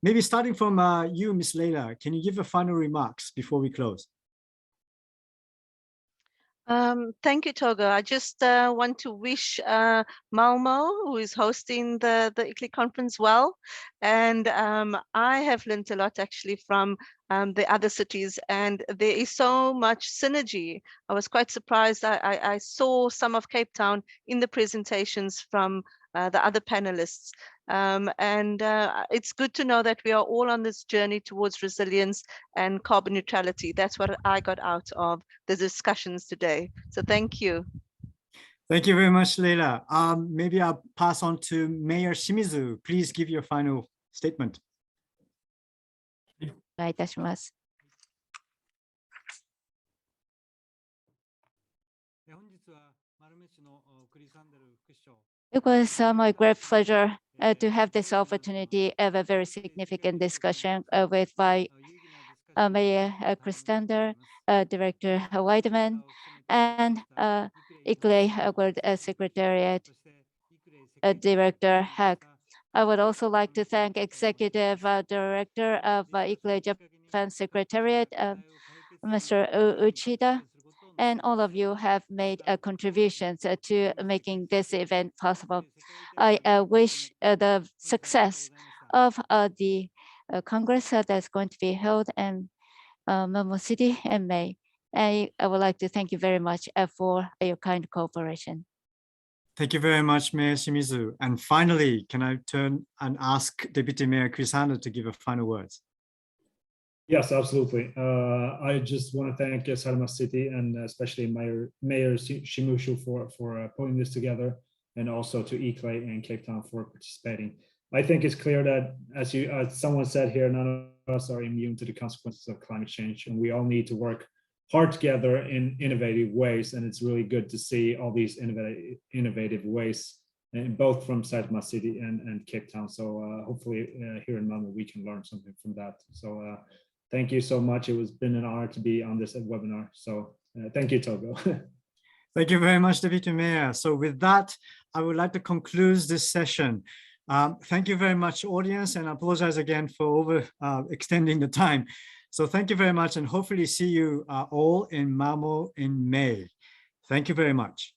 maybe starting from you, Ms. Leila. Can you give a final remarks before we close? Thank you, Toga. I just want to wish Malmo, who is hosting the ICLEI conference, well. And I have learned a lot actually from the other cities, and there is so much synergy. I was quite surprised. I saw some of Cape Town in the presentations from the other panelists. It's good to know that we are all on this journey towards resilience and carbon neutrality. That's what I got out of the discussions today. So thank you. Thank you very much, Leila. Maybe I'll pass on to Mayor Shimizu. Please give your final statement. お願いいたします。It was my great pleasure to have this opportunity of a very significant discussion with my Mayor Christender, Director Weideman, and ICLEI World Secretariat Director Hack. I would also like to thank Executive Director of ICLEI Japan Secretariat, Mr. Uchida, and all of you have made contributions to making this event possible. I wish the success of the Congress that's going to be held in Malmo City in May. I would like to thank you very much for your kind cooperation. Thank you very much, Mayor Shimizu. And finally, can I turn and ask Deputy Mayor Christender to give a final words? Yes, absolutely. I just want to thank Saitama City and especially Mayor Shimizu for putting this together, and also to ICLEI and Cape Town for participating. I think it's clear that, as someone said here, none of us are immune to the consequences of climate change, and we all need to work hard together in innovative ways. And it's really good to see all these innovative ways, and both from Saitama City and Cape Town. So hopefully here in Malmo we can learn something from that. So thank you so much. It has been an honor to be on this webinar. So thank you, Togo. Thank you very much, Deputy Mayor. So with that, I would like to conclude this session. Thank you very much, audience, and I apologize again for extending the time. So thank you very much, and hopefully see you all in Malmo in May. Thank you very much.